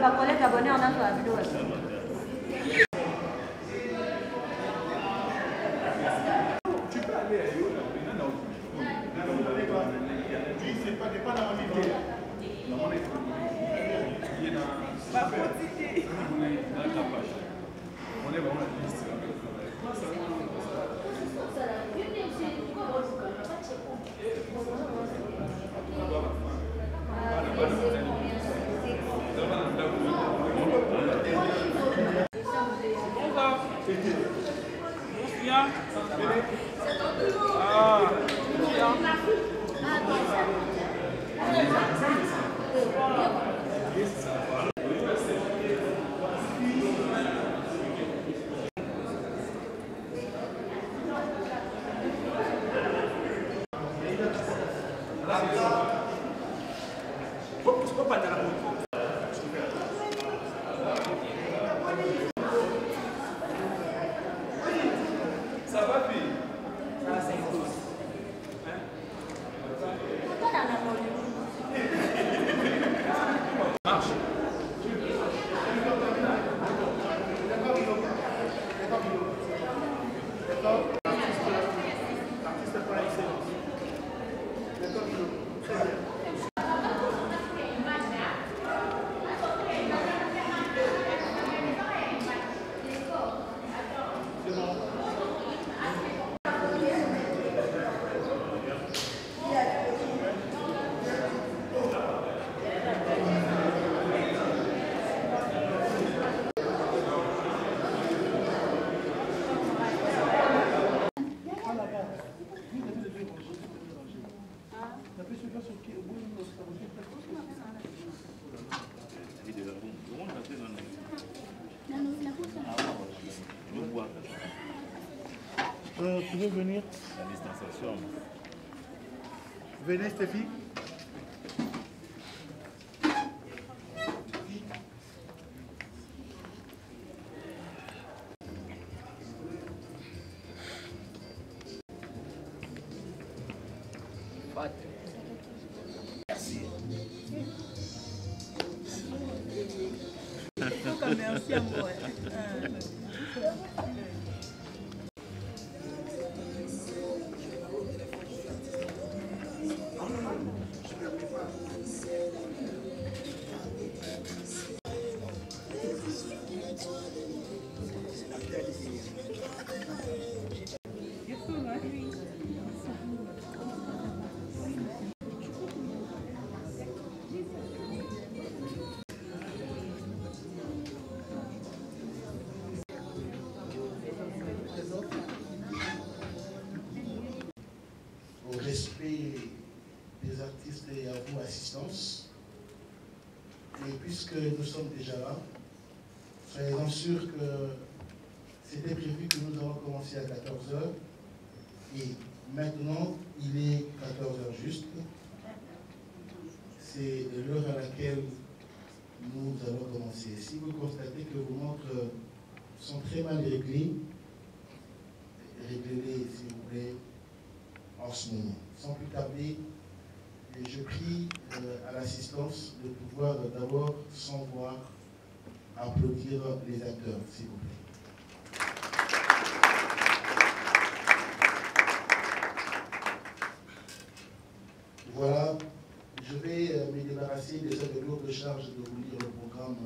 va collègue abonné en a sur la vidéo. Tu peux aller ailleurs. C'est pas dans la vidéo. On est vraiment la liste. Ça va, puis ça, c'est une chose. Marche. L'artiste pour la excellence. D'accord, très bien. Tu veux venir? La distanciation. Venez, Stéphie. Merci. Merci à moi. Au respect des artistes et à vous, assistance. Et puisque nous sommes déjà là, soyez-en sûrs que c'était prévu que nous allons commencer à 14 h. Et maintenant, il est 14 h juste. C'est l'heure à laquelle nous allons commencer. Si vous constatez que vos montres sont très mal réglées, réglez-les, s'il vous plaît, en ce moment. Sans plus tarder, je prie à l'assistance de pouvoir d'abord, sans voir, applaudir les acteurs, s'il vous plaît. Voilà, je vais me débarrasser déjà de lourde charge de vous lire le programme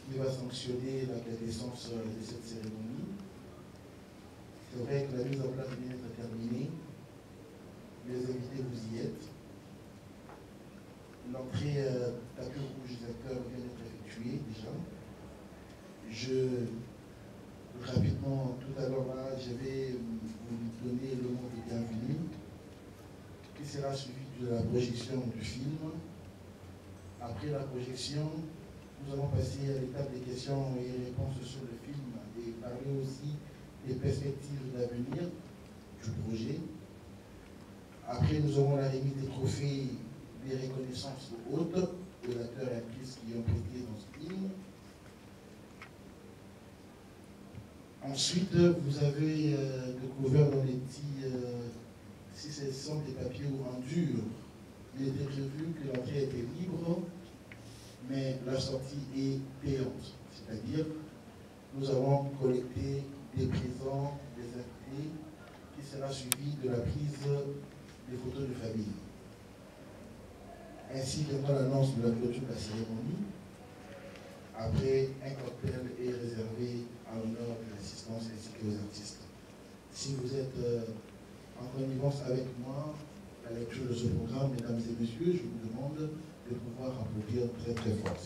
qui va sanctionner la quintessence de cette cérémonie. C'est vrai que la mise en place vient d'être terminée. Les invités, vous y êtes. L'entrée tapis rouge des acteurs vient d'être effectuée déjà. Rapidement, tout à l'heure là, je vais vous donner le mot de bienvenue, qui sera suivi de la projection du film. Après la projection, nous allons passer à l'étape des questions et réponses sur le film et parler aussi des perspectives d'avenir du projet. Après, nous aurons la remise des trophées, des reconnaissances hautes aux acteurs et actrices qui ont prêté dans ce film. Ensuite, vous avez découvert dans les petits, si ce sont des papiers ou en dur, il était prévu que l'entrée était libre, mais la sortie est payante. C'est-à-dire, nous allons collecter des présents, des invités, qui sera suivi de la prise des photos de famille. Ainsi viendra l'annonce de la clôture de la cérémonie. Après, un cocktail est réservé à l'honneur de l'assistance ainsi que aux artistes. Si vous êtes en connivence avec moi, à la lecture de ce programme, mesdames et messieurs, je vous demande de pouvoir applaudir très très fort.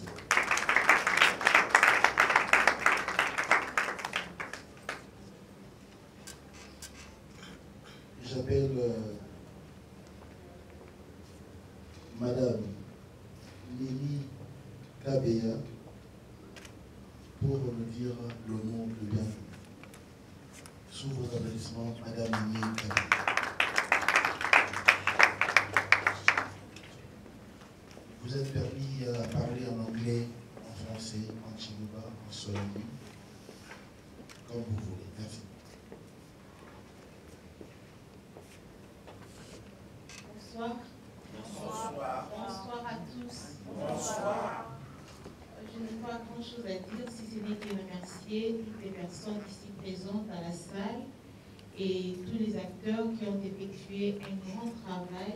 J'appelle Madame Lili Kabea pour me dire le nom de bienvenue. Sous vos applaudissements, Madame Lili Kabea. Vous êtes permis à parler en anglais, en français, en chiluba, en swahili, comme vous voulez. Merci. Bonsoir. Bonsoir. Bonsoir à tous. Bonsoir. Je n'ai pas grand-chose à dire, si ce n'est que remercier toutes les personnes ici présentes à la salle et tous les acteurs qui ont effectué un grand travail.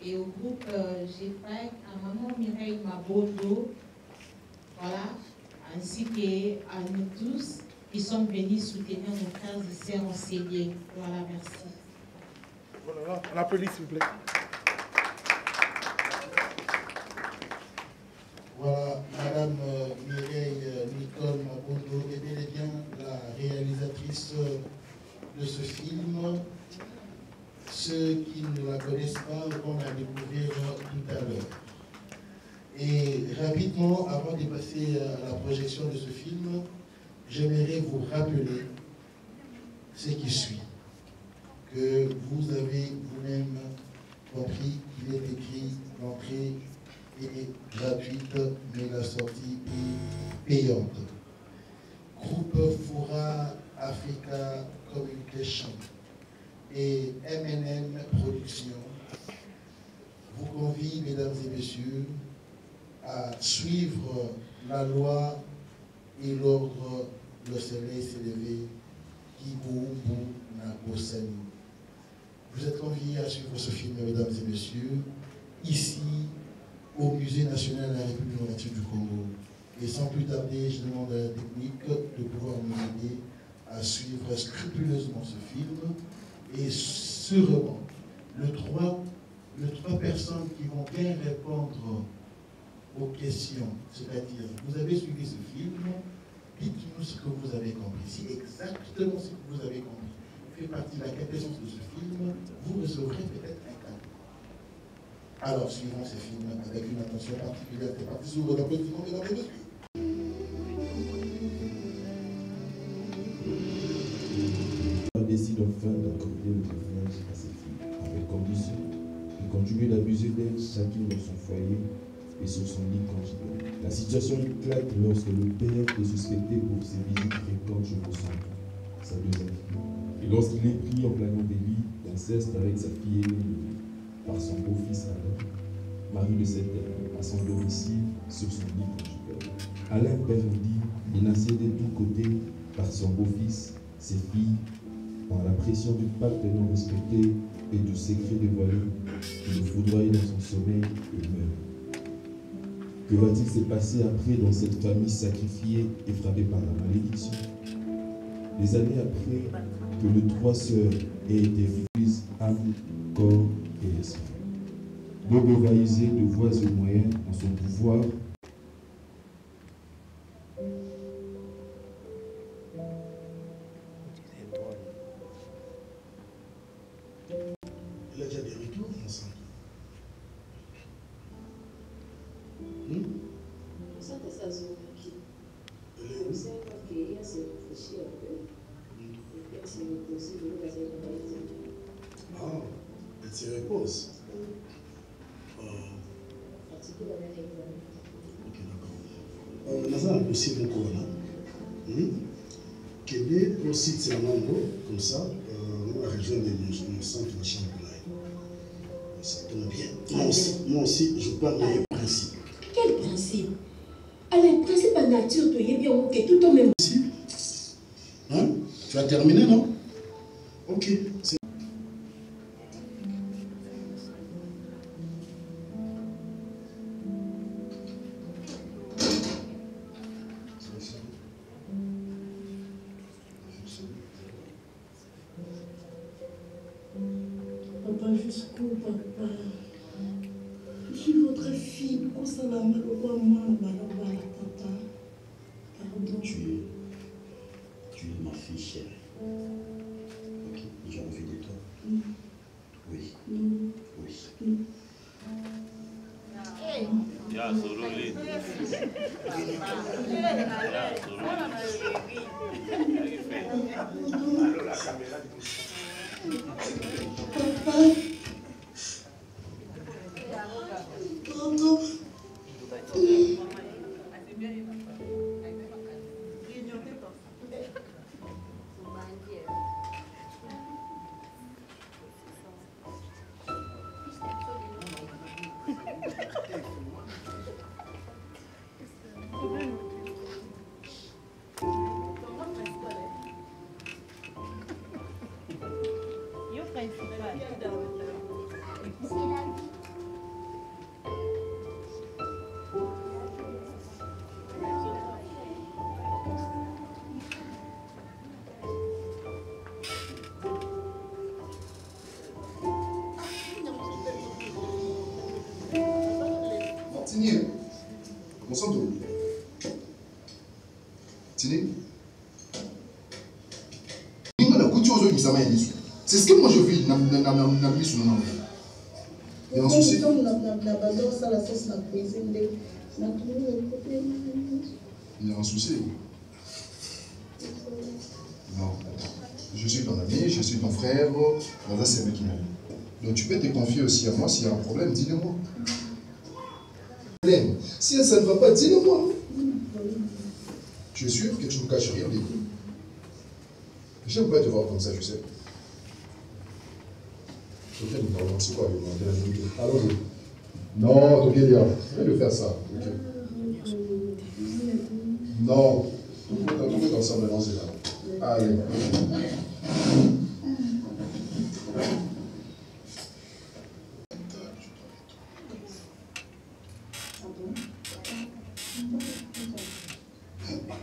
Et au groupe GPAC, à Maman Mireille Mabodo, voilà, ainsi qu'à nous tous qui sommes venus soutenir nos frères et sœurs enseignés. Voilà, merci. Voilà, on applaudit s'il vous plaît. Voilà, Madame Mireille Nicole Mabodo est bel et bien la réalisatrice de ce film. Ceux qui ne la connaissent pas vont la découvrir tout à l'heure. Et rapidement, avant de passer à la projection de ce film, j'aimerais vous rappeler ce qui suit. Que vous avez vous-même compris qu'il est écrit l'entrée est gratuite, mais la sortie est payante. Groupe Fura Africa Communication et MNM Productions vous convient, mesdames et messieurs, à suivre la loi et l'ordre. Le soleil s'est levé, Kiboumou Nagosani. Vous êtes conviés à suivre ce film, mesdames et messieurs, ici, au Musée national de la République démocratique du Congo. Et sans plus tarder, je demande à la technique de pouvoir nous aider à suivre scrupuleusement ce film. Et sûrement, les trois personnes qui vont bien répondre aux questions, c'est-à-dire, vous avez suivi ce film, dites-nous ce que vous avez compris. Si exactement ce que vous avez compris fait partie de la quintessence de ce film, vous recevrez peut-être un cadeau. Alors, suivons ce film avec une attention particulière. C'est parti sous vos applaudissements, mesdames et messieurs. On décide enfin d'accorder le mariage à cette fille, avec condition de continuer d'abuser d'elle chacune dans son foyer et sur son lit conjugal. La situation éclate lorsque le père est suspecté pour ses visites fréquentes chez Moussanto, sa deuxième fille. Et lorsqu'il est pris en planant des lits d'inceste avec sa fille aînée par son beau-fils Alain, mari de cette dernière, à son domicile sur son lit conjugal. Alain Perdi, menacé de tous côtés par son beau-fils, ses filles, par la pression du pacte non respecté et du secret dévoilé, il le foudroie dans son sommeil et meurt. Que va-t-il se passer après dans cette famille sacrifiée et frappée par la malédiction? Des années après que les trois sœurs aient été fuses, âme, corps et esprit. Bobo va user de voies et moyens en son pouvoir Il a déjà des retours ensemble. Ça, ça se qui on sait pas qu'il y a se réfléchir un peu. Et puis, c'est possible de passer dans les études. Ah, elle se repose. Fatigué dans les examens. Ok, d'accord. Naza possible encore là. Québec aussi c'est un endroit comme ça, la région de mon centre de Champlain. Ça tombe bien. Moi aussi, je parle des principes. Quel principe? que tout le monde ici. Hein? Tu as terminé, non? Ok. Papa, jusqu'où, papa? Je suis votre fille. Pourquoi ça va mal au roi, moi, papa? Pardon. Tu es ma fille chère. Ok, j'ai envie de toi. Oui. Oui. Ya Soroli. Alors la caméra Tini, mon sang de Tini, c'est ce que moi je vis, n'a mis sur mon nom. Il y a un souci. Il y a un souci. Non, je suis ton ami, je suis ton frère. Là, c'est avec moi. Donc tu peux te confier aussi à moi s'il y a un problème, dis-le-moi. Si ça ne va pas, dis-le-moi. Tu es sûr que tu ne me caches rien, Lily? J'aime pas te voir comme ça, je sais. Ok, nous parlons, c'est quoi le nom? Allons-y. Non, ok, viens de faire ça. Okay. Non, on peut ensemble mélanger là. Allez.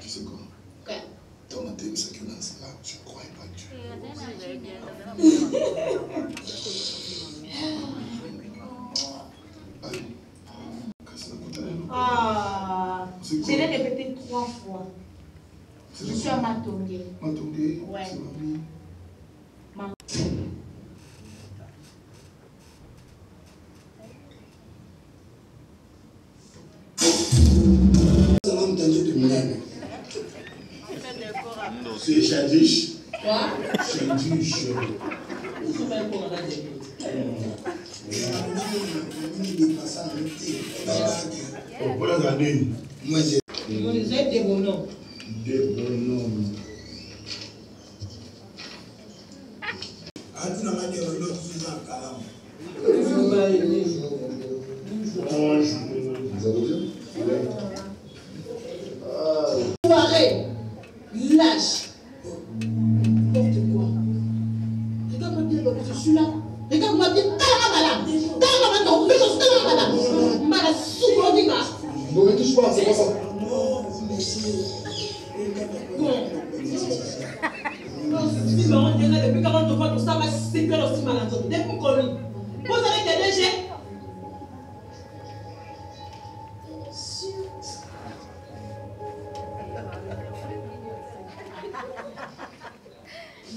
Tu sais quoi? Dans ma tête, c'est que là, je ne croyais pas que Dieu. Ah, je l'ai répété 3 fois. Je suis à Matongé. Matongé? Ouais. C'est Chadish. Quoi? Chadish. Voilà la nuit. Moi j'ai. Vous êtes des bonhommes. Des bonhommes. Soirée, lâche. N'importe quoi. Regarde-moi bien, je suis là. Regarde-moi bien. Talama non, mais je suis là. Mala soukodiga. Non, mais touche pas, c'est pas ça. Si maman est là depuis 40 fois, tout ça va se séquer aussi malade. Depuis qu'on lui. Vous avez des légers.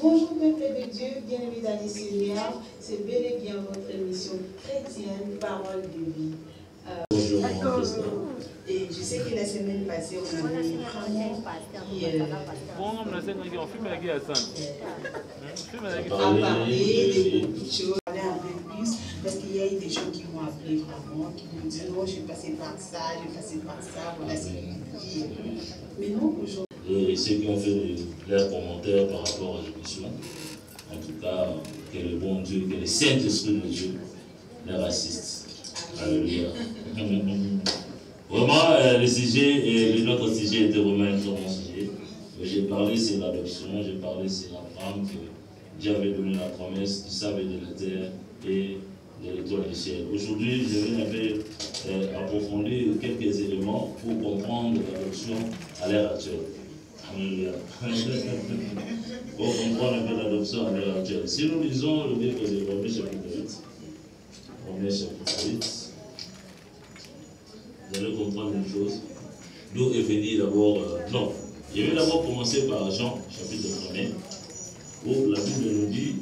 Bonjour peuple de Dieu, bienvenue dans les Seigneurs. C'est bel et bien votre émission chrétienne, parole de vie. Bonjour, mon président. Et je sais que la semaine passée, on a eu vraiment à parler de beaucoup de choses, parler un peu plus, parce qu'il y a eu des gens qui m'ont appelé vraiment, qui m'ont dit non, je suis passé par ça, voilà ce qu'il dit. Mais non, aujourd'hui. Et ceux qui ont fait leurs commentaires par rapport à l'émission, en tout cas, que le bon Dieu, que le Saint-Esprit de Dieu leur assiste. Alléluia. Vraiment, le sujet, notre sujet était vraiment un très bon sujet. J'ai parlé sur l'adoption, j'ai parlé sur Abraham, que Dieu avait donné la promesse du sable et de la terre et de l'étoile du ciel. Aujourd'hui, je vais un peu approfondir quelques éléments pour comprendre l'adoption à l'ère actuelle. Pour comprendre un peu l'adoption à l'heure actuelle. Si nous lisons le livre de Romains chapitre 8, Romains chapitre 8, vous allez comprendre une chose. D'où est venu d'abord. Non, je vais d'abord commencer par Jean chapitre 1, où la Bible nous dit.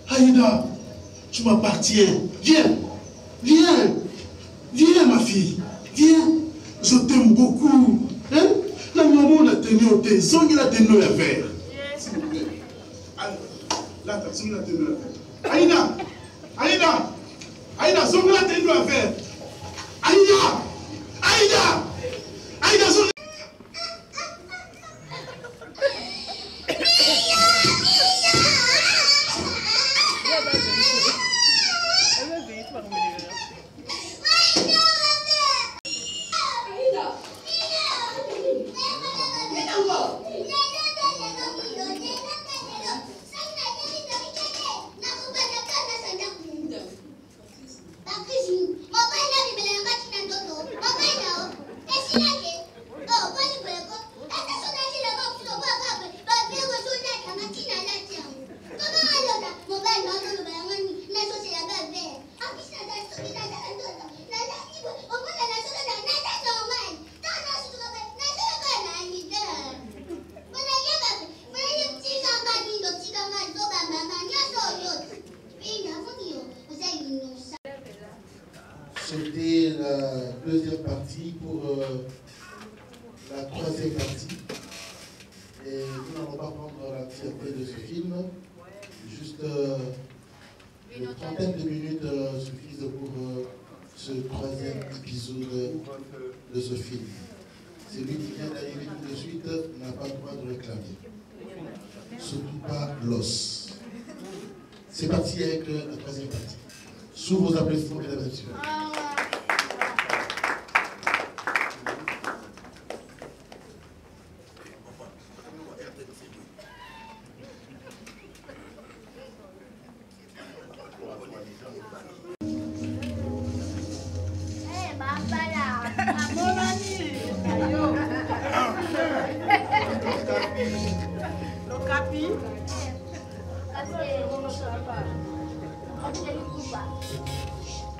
Aïda, tu m'appartiens. Viens, viens, viens ma fille, viens. Je t'aime beaucoup. Hein? La maman a tenu au thé, il a tenu à faire. Là, tu as tenu à faire. Aïda, Aïda, Aïda, son a tenu à faire. Aïda, Aïda, Aïda, son. C'était la deuxième partie pour la troisième partie. Et nous n'allons pas prendre l'entièreté de ce film. Juste une trentaine de minutes suffisent pour ce troisième épisode de ce film. Celui qui vient d'arriver tout de suite n'a pas le droit de réclamer. Surtout pas l'os. C'est parti avec la troisième partie. Sous vos applaudissements, mesdames et messieurs.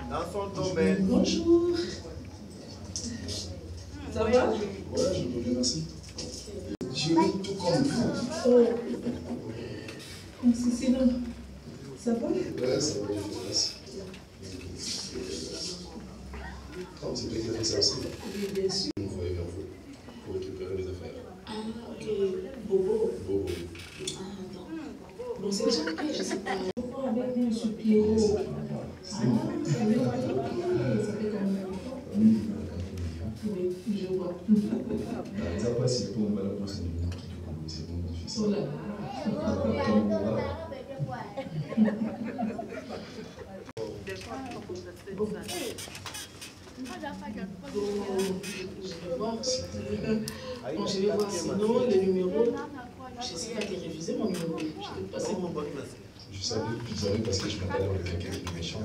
Dans son domaine. Bonjour. Ça va? Ouais, je veux bien, merci. Je vais tout comme vous. Oh. Sinon, ça va? Ouais, ça va, merci. Comme c'est plaisir de ça aussi. Oui, bien sûr. On va vers vous pour récupérer les affaires. Ah, ok. Bobo. Bobo. Ah, attends. Bon, c'est déjà ok, je sais pas. Pourquoi avec M. Pierrot? Ah, ça fait quand même. Oui, je vois. Ça passe, c'est pour la prochaine minute. C'est bon, difficile. Oh là là. Bon, je vais voir sinon le numéro. J'essaie de réviser mon numéro. Je vais passer mon bon. Je savais parce que je m'attendais avec quelqu'un qui est méchant.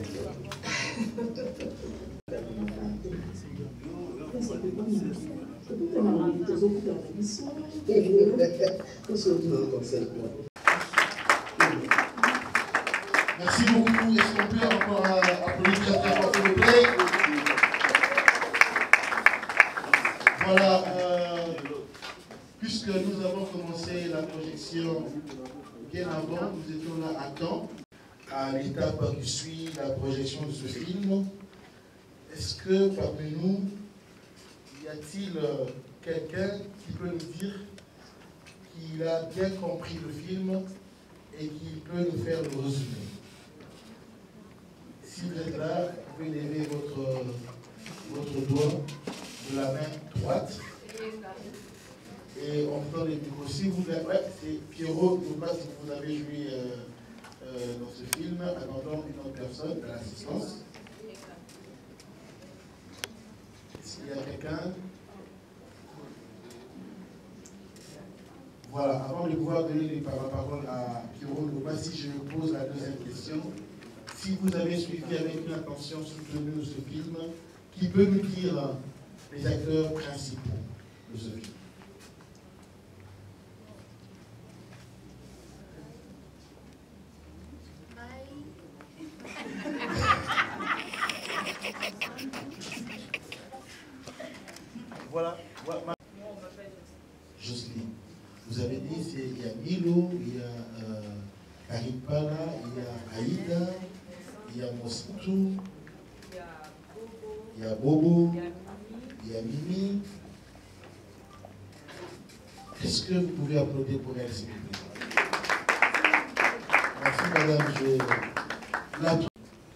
Merci beaucoup. Est-ce qu'on peut encore applaudir quelqu'un, s'il vous plaît? Voilà, puisque nous avons commencé la projection bien avant, nous étions là à Caen, à l'étape qui suit la projection de ce film. Est-ce que parmi nous, y a-t-il quelqu'un qui peut nous dire qu'il a bien compris le film et qui peut nous faire le résumé? Si vous êtes là, vous pouvez lever votre doigt de la main droite. Et on prend les micros. Si vous voulez, ouais, c'est Pierrot, je ne sais pas si vous avez joué dans ce film, attendant une autre personne, à l'assistance. S'il y a quelqu'un. Voilà, avant de pouvoir donner la parole à Pierrot, si je vous pose la deuxième question. Si vous avez suivi avec une attention soutenue ce film, qui peut nous dire les acteurs principaux de ce film? Voilà. Jocelyne, vous avez dit, il y a Milo, il y a Karim Pala, il y a Aïda, il y a Mostou, il y a Bobo, il y a Mimi. Est-ce que vous pouvez applaudir pour elle, s'il vous plaît? Merci, madame.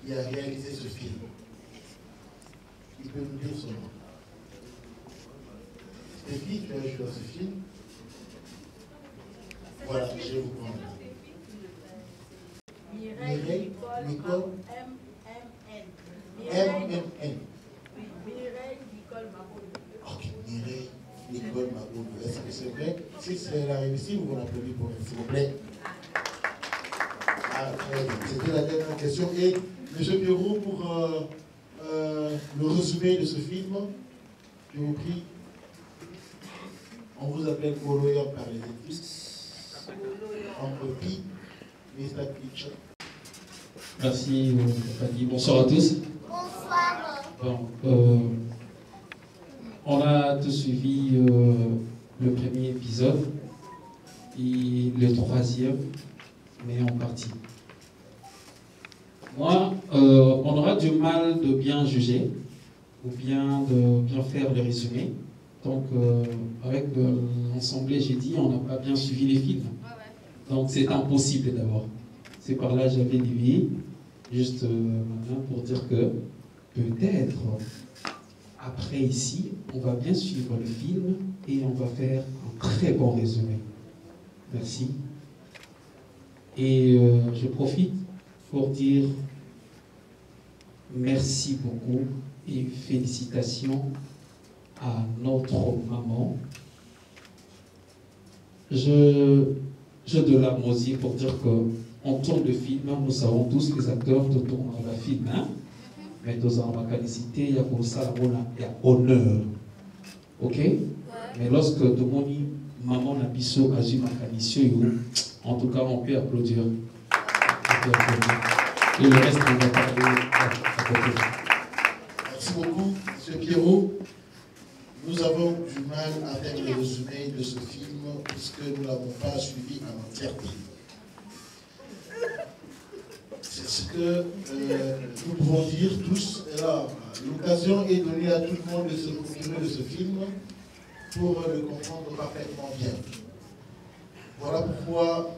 Qui a réalisé ce film. Qui peut nous dire son nom? C'est qui tu as joué dans ce film? Voilà, je vais vous prendre. Mireille Nicole MMN. Mireille Nicole Mabodo. Ok, Mireille Nicole Mabodo. Est-ce que c'est vrai? Si c'est la réussite, vous m'applaudissez pour elle, s'il vous plaît. Ah, c'était la dernière question. Et M. Pierrot, pour le résumé de ce film, je vous prie. On vous appelle Oloya par les études. En copie, Mr. Pitcher. Merci, Fadi. Bonsoir à tous. Bonsoir. Bon, on a tous suivi le premier épisode et le troisième, mais en partie. Moi, on aura du mal de bien juger ou bien de bien faire le résumé. Donc, avec l'Assemblée, j'ai dit, on n'a pas bien suivi les films. Donc, c'est impossible d'abord. C'est par là que j'avais dévié, juste pour dire que peut-être, après ici, on va bien suivre le film et on va faire un très bon résumé. Merci. Et je profite pour dire merci beaucoup et félicitations à notre maman. Je de larmes aux yeux pour dire qu'en tourne de film, nous savons tous les acteurs de tourner le film, hein? Mais dans la qualité, il y a pour ça, il y a honneur. Ok? Mais lorsque de mon maman n'a biso a eu ma en tout cas, on peut applaudir. Et le reste, on va parler à côté. Merci beaucoup, M. Pierrot. Nous avons du mal à faire le résumé de ce film puisque nous ne l'avons pas suivi en entièreté. C'est ce que nous pouvons dire tous. Et là, l'occasion est donnée à tout le monde de se procurer de ce film pour le comprendre parfaitement bien. Voilà pourquoi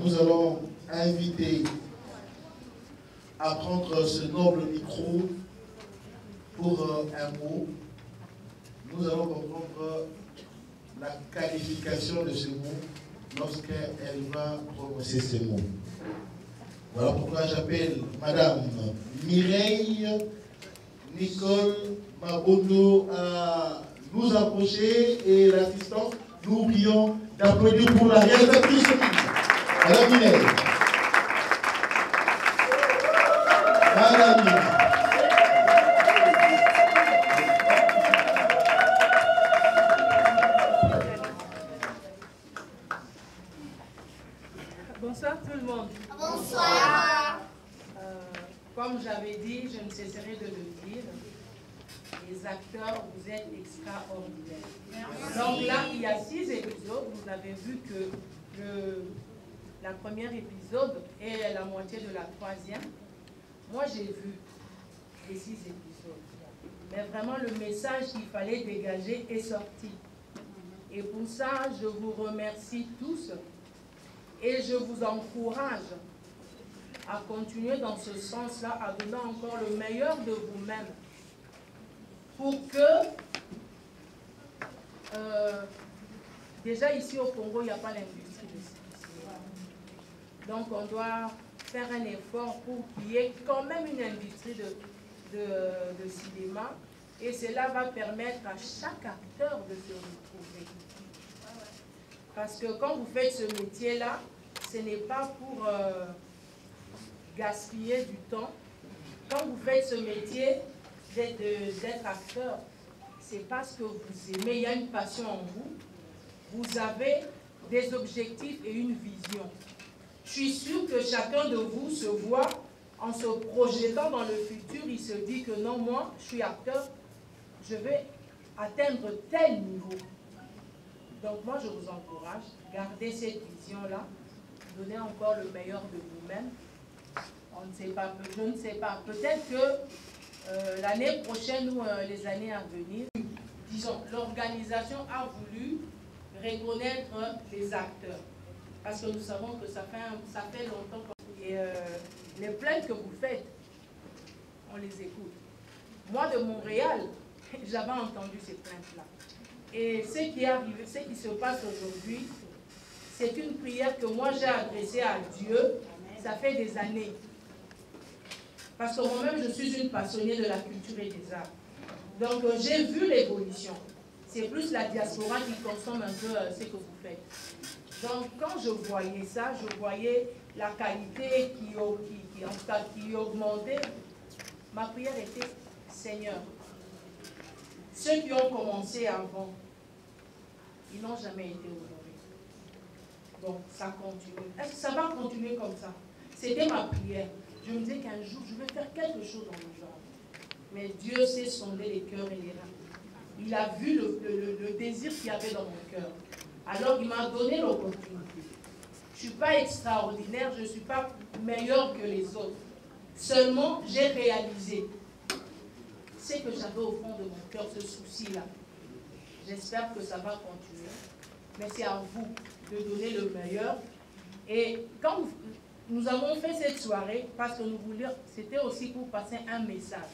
nous allons inviter à prendre ce noble micro pour un mot. Nous allons comprendre la qualification de ce mot lorsqu'elle va prononcer ces mots. Voilà pourquoi j'appelle Madame Mireille Nicole Mabodo à nous approcher et l'assistance, nous prions d'applaudir pour la réalisatrice. Madame Mireille. Madame Mireille. Bonsoir tout le monde. Bonsoir. Comme j'avais dit, je ne cesserai de le dire, les acteurs, vous êtes extraordinaires. Donc là, il y a 6 épisodes, vous avez vu que la première épisode et la moitié de la troisième, moi j'ai vu les 6 épisodes. Mais vraiment le message qu'il fallait dégager est sorti. Et pour ça, je vous remercie tous et je vous encourage à continuer dans ce sens-là, à donner encore le meilleur de vous-même pour que, déjà ici au Congo, il n'y a pas l'industrie de cinéma. Donc on doit faire un effort pour qu'il y ait quand même une industrie de cinéma et cela va permettre à chaque acteur de se retrouver. Parce que quand vous faites ce métier-là, ce n'est pas pour gaspiller du temps. Quand vous faites ce métier d'être acteur, c'est parce que vous aimez, il y a une passion en vous, vous avez des objectifs et une vision. Je suis sûre que chacun de vous se voit en se projetant dans le futur, il se dit que non, moi, je suis acteur, je vais atteindre tel niveau. Donc moi, je vous encourage, gardez cette vision-là, donnez encore le meilleur de vous-même. On ne sait pas, je ne sais pas, peut-être que l'année prochaine ou les années à venir, disons, l'organisation a voulu reconnaître les acteurs. Parce que nous savons que ça fait longtemps. Et les plaintes que vous faites, on les écoute. Moi, de Montréal, j'avais entendu ces plaintes-là. Et ce qui est arrivé, ce qui se passe aujourd'hui, c'est une prière que moi j'ai adressée à Dieu, ça fait des années. Parce que moi-même, je suis une passionnée de la culture et des arts. Donc, j'ai vu l'évolution. C'est plus la diaspora qui consomme un peu ce que vous faites. Donc, quand je voyais ça, je voyais la qualité qui augmentait. Ma prière était, Seigneur, ceux qui ont commencé avant, ils n'ont jamais été honorés. Donc, ça continue. Est-ce que ça va continuer comme ça? C'était ma prière. Je me disais qu'un jour, je vais faire quelque chose dans le genre. Mais Dieu sait sonder les cœurs et les reins. Il a vu le désir qu'il y avait dans mon cœur. Alors, il m'a donné l'opportunité. Je ne suis pas extraordinaire, je ne suis pas meilleure que les autres. Seulement, j'ai réalisé ce que j'avais au fond de mon cœur, ce souci-là. J'espère que ça va continuer. Mais c'est à vous de donner le meilleur. Et quand nous avons fait cette soirée, parce que nous voulions, c'était aussi pour passer un message.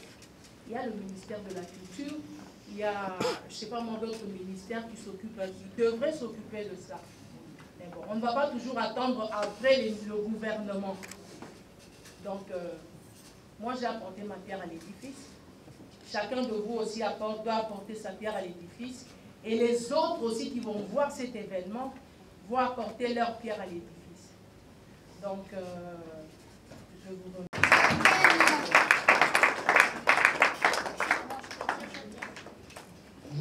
Il y a le ministère de la Culture, il y a, je ne sais pas moi, d'autres ministères qui devraient s'occuper de ça. Mais bon, on ne va pas toujours attendre après le gouvernement. Donc, moi j'ai apporté ma pierre à l'édifice. Chacun de vous aussi doit apporter sa pierre à l'édifice. Et les autres aussi qui vont voir cet événement vont apporter leur pierre à l'édifice. Donc, je vous remercie.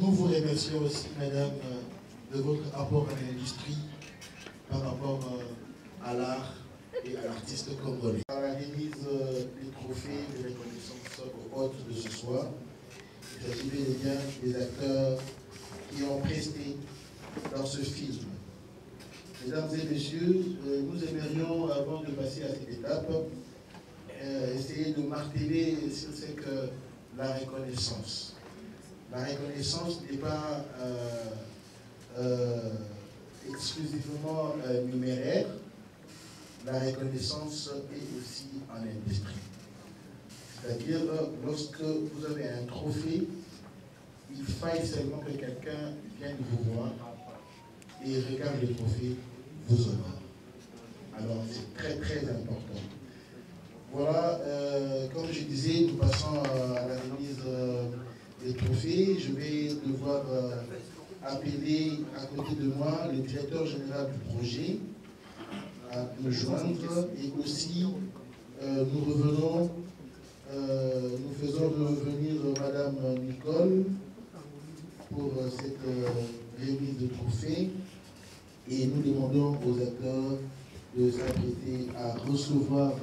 Nous vous remercions aussi, madame, de votre apport à l'industrie par rapport à l'art et à l'artiste congolais. À la remise des trophées de reconnaissance aux hôtes de ce soir, il s'agit bien des acteurs qui ont presté dans ce film. Mesdames et messieurs, nous aimerions, avant de passer à cette étape, essayer de marteler sur ce que la reconnaissance. La reconnaissance n'est pas exclusivement numéraire, la reconnaissance est aussi en industrie. C'est-à-dire, lorsque vous avez un trophée, il faille seulement que quelqu'un vienne vous voir et regarde le trophée, vous honore. Alors, c'est très très important. Voilà, comme je disais, nous passons à la remise des trophées. Je vais devoir appeler à côté de moi le directeur général du projet à me joindre et aussi nous faisons revenir Madame Nicole pour cette remise de trophée et nous demandons aux acteurs de s'apprêter à recevoir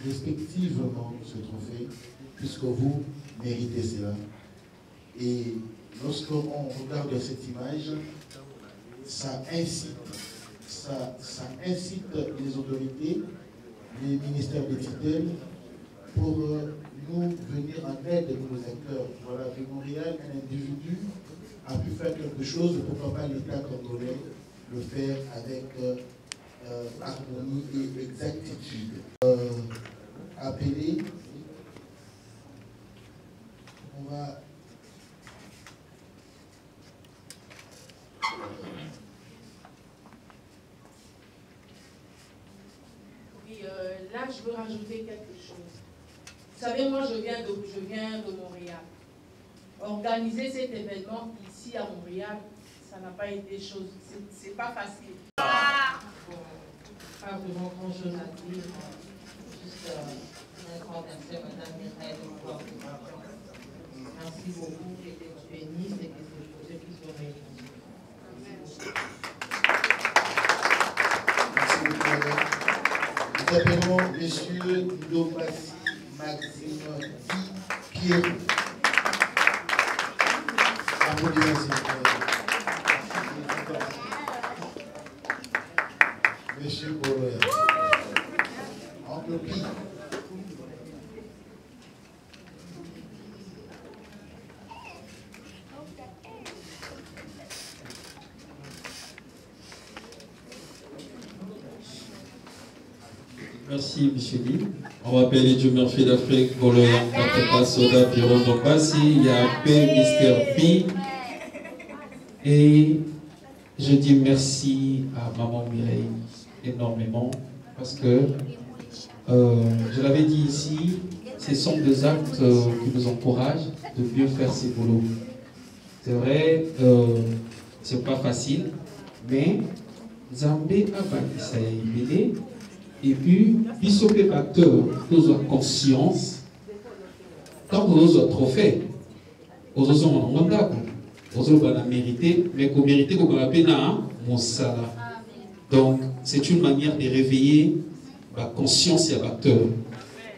respectivement ce trophée puisque vous méritez cela. Et lorsqu'on regarde cette image, ça incite ça incite les autorités, les ministères des tutelles, pour nous venir en aide de nos acteurs. Voilà, de Montréal, un individu a pu faire quelque chose, pourquoi pas l'État congolais le faire avec harmonie et exactitude. Appeler, on va... Oui, là je veux rajouter quelque chose. Vous savez, moi je viens de Montréal. Organiser cet événement ici à Montréal, ça n'a pas été chose, c'est pas facile. Pas vraiment grand chose à dire, juste un grand merci à Madame Mireille de pouvoir vous avoir. Merci beaucoup, que Dieu vous bénisse et que ce projet puisse vous réussir. Merci beaucoup, madame. Nous appelons Monsieur Lopassi Maxime Di Pierre. Applaudissements. Monsieur Bolloré. Oncle Pi. Merci, M. Lee. On va appeler Dieu Murphy d'Afrique, Boloyan, Kateka, Soda, Piron, Dombassi, Yapé, Mr. P. Et je dis merci à Maman Mireille énormément parce que, je l'avais dit ici, ce sont des actes qui nous encouragent de mieux faire ces boulots. C'est vrai, c'est pas facile, mais Zambé a bâti ça et puis, bisope acteur, nous avons conscience, tant que nous avons trophée, nous avons un mandat, nous avons mérité, mais qu'on mérite qu'on a peine à mon salaire. Donc, c'est une manière de réveiller la conscience et l'acteur.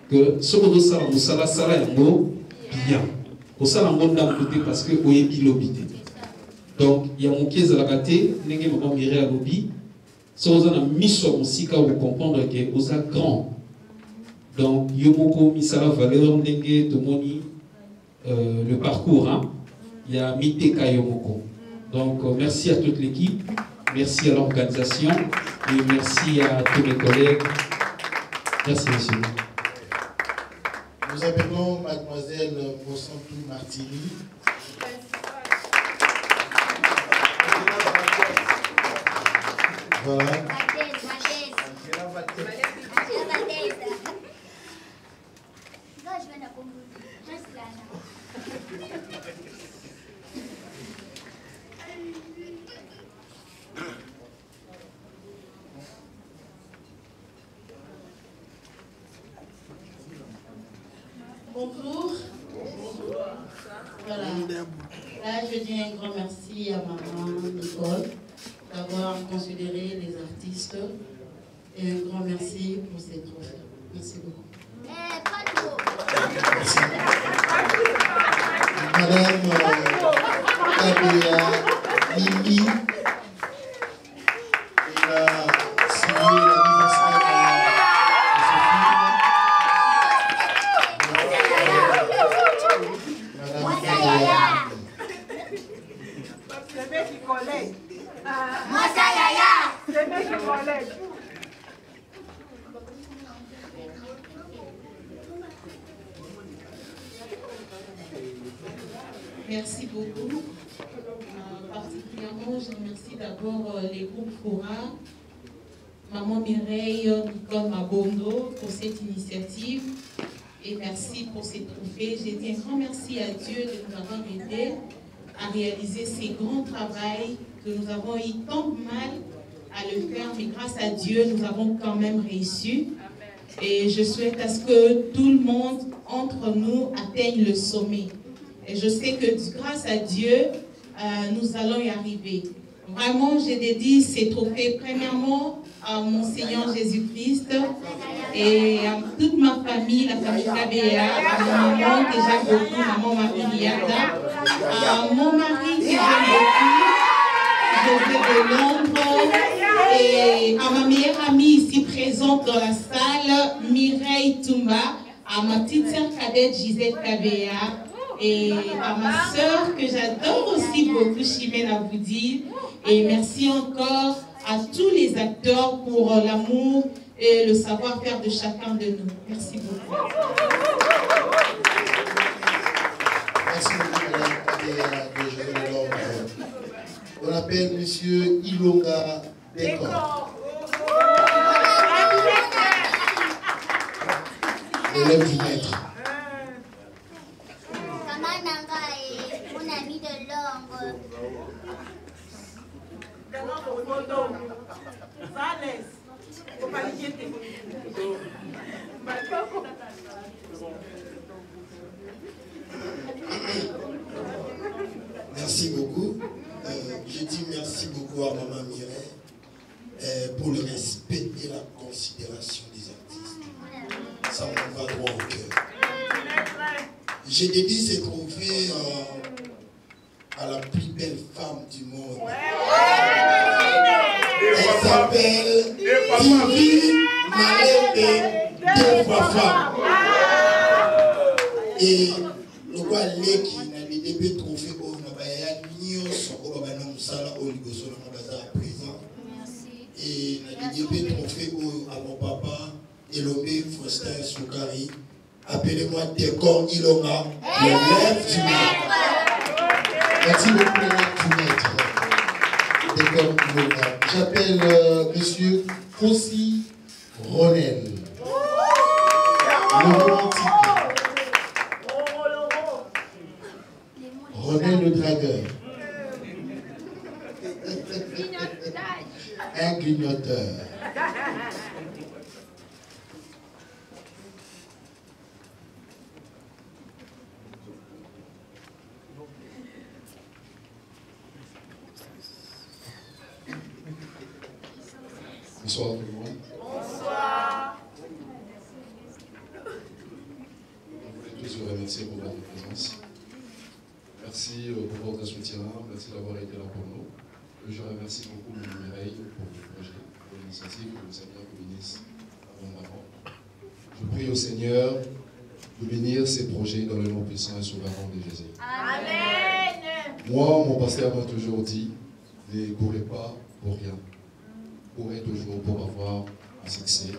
Que ce que nous avons, ça est bien. Nous avons un côté parce que nous avons l'obité. Donc, il y a mon pied à la gâté, nous avons miré à l'obit. Si vous avez mis sur mon sika, vous comprendre que vous êtes grand. Donc, Yomoko, Misala, Valeur, Ndenge, Tomoni, le parcours, hein? Il y a Miteka Yomoko. Donc, merci à toute l'équipe, merci à l'organisation et merci à tous mes collègues. Merci, monsieur. Nous appelons mademoiselle Mossantou Martini. Voilà. Bonjour. Voilà. Là, je dis un grand merci à maman Nicole d'avoir considéré les artistes et un grand merci pour ces trophées. Merci beaucoup. Merci. Madame Tabea Lili, elle a signé la mise en scène de ce film. Madame Tabea. C'est mec qui collègue. Masayaya. C'est mec qui collègue. Merci beaucoup. Particulièrement, je remercie d'abord les groupes Fora, Maman Mireille, Nicole Mabondo pour cette initiative et merci pour ces trophées. J'ai dit un grand merci à Dieu de nous avoir aidés à réaliser ces grands travaux que nous avons eu tant de mal à le faire, mais grâce à Dieu, nous avons quand même réussi. Et je souhaite à ce que tout le monde entre nous atteigne le sommet. Et je sais que grâce à Dieu, nous allons y arriver. Vraiment, je dédie ces trophées premièrement à mon Seigneur Jésus-Christ et à toute ma famille, la famille KBA, à mon maman que j'aime beaucoup, maman Marie Riata, à mon mari que j'aime beaucoup, José de Londres, et à ma meilleure amie ici présente dans la salle, Mireille Toumba, à ma petite sœur cadette Gisèle Kabea, et à ma sœur que j'adore aussi beaucoup, Chimène Aboudi. Et merci encore à tous les acteurs pour l'amour et le savoir-faire de chacun de nous. Merci beaucoup. Merci beaucoup, Madame Kabea de José de Londres. On appelle Monsieur Ilonga Décor. L'élève du maître. Mon ami de Londres. Merci beaucoup. Je dis merci beaucoup à Maman Mireille pour le respect et la considération des artistes. Ça me va droit au cœur. J'ai dédié ces trophées à la plus belle femme du monde. Elle s'appelle Vivi Malembe, deux fois femme. Et le roi Leki n'a des début trophées au Nabaya Nyos au Babana Moussala au Ligoso dans Baza à présent. Et n'a des début trophées à mon papa Elobé Faustin Soukari. Appelez-moi Décor Ilonga, le lève du maître. Merci beaucoup, l'élève du maître. Décor Ilonga. J'appelle Monsieur Fossi Ronel. Le romantique. Ronel le dragueur. Un grignoteur. Bonsoir tout le monde. Bonsoir. On voulait tous vous remercier pour votre présence. Merci pour votre soutien, merci d'avoir été là pour nous. Je remercie beaucoup Mireille pour le projet, pour l'initiative, que le Seigneur vous bénisse abondamment. Je prie au Seigneur de bénir ces projets dans le nom puissant et souverain de Jésus. Amen. Moi, mon pasteur m'a toujours dit, ne courez pas pour rien. Courez toujours pour avoir un succès.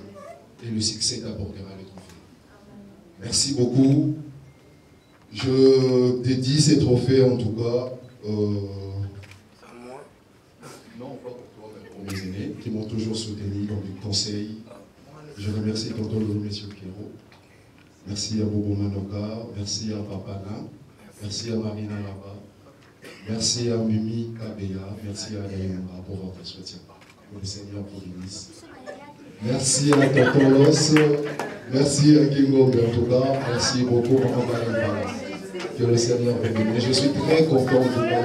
Et le succès t'apportera le trophée. Merci beaucoup. Je dédie ces trophées en tout cas. Non, pas pour toi, mais pour mes aînés qui m'ont toujours soutenu dans les conseils. Je remercie tonton M. Kero. Merci à Bobo Manoka. Merci à Papa Lin. Merci à Marina Laba. Merci à Mimi Kabea. Merci à Dayamba pour votre soutien. Que le Seigneur vous bénisse. Merci à tonton Los. Merci à Kingo Bertoka. Merci beaucoup à Maman Balimba. Que le Seigneur vous bénisse. Je suis très content de vous voir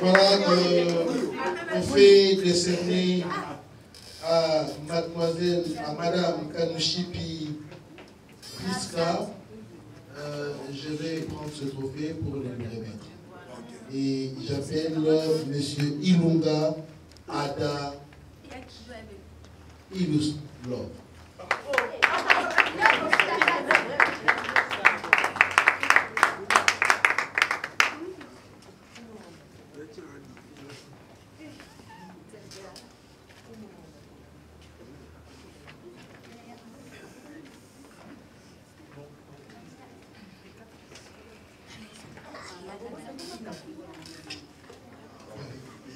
Voilà, on fait décerner à mademoiselle, à madame Kanouchipi Priska. Je vais prendre ce trophée pour le lui remettre. Et j'appelle monsieur Ilunga Ada Iluslov.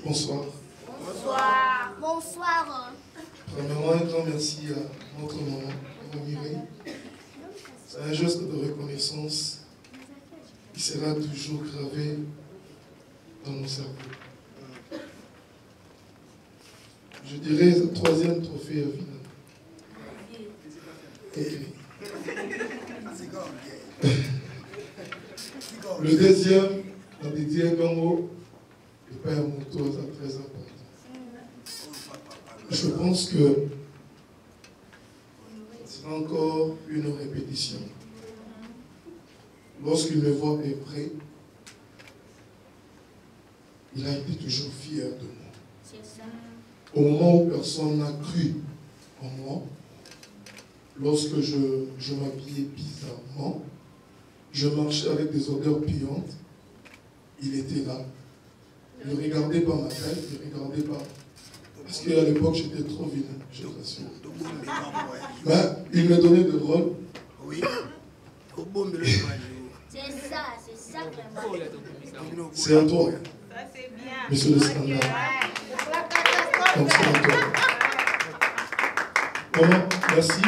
Bonsoir. Bonsoir. Bonsoir. Premièrement, un grand merci à notre maman, Maman Mireille. C'est un geste de reconnaissance qui sera toujours gravé dans nos cerveaux. Je dirais le troisième trophée à final. Ok. Le deuxième, dans des diagonaux, le Père Mouto, c'est très important. Je pense que c'est encore une répétition. lorsqu'il me voit œuvrer, il a été toujours fier de moi. C'est ça. Au moment où personne n'a cru en moi, lorsque je m'habillais bizarrement, je marchais avec des odeurs puantes, il était là. Il ne regardait pas ma tête, il ne regardait pas. Parce qu'à l'époque, j'étais trop vilain, je t'assure. Mais il me donnait de rôle. Oui. C'est ça vraiment. C'est à toi. Ça c'est bien. Monsieur le scandale. Donc c'est à toi. Maman, merci.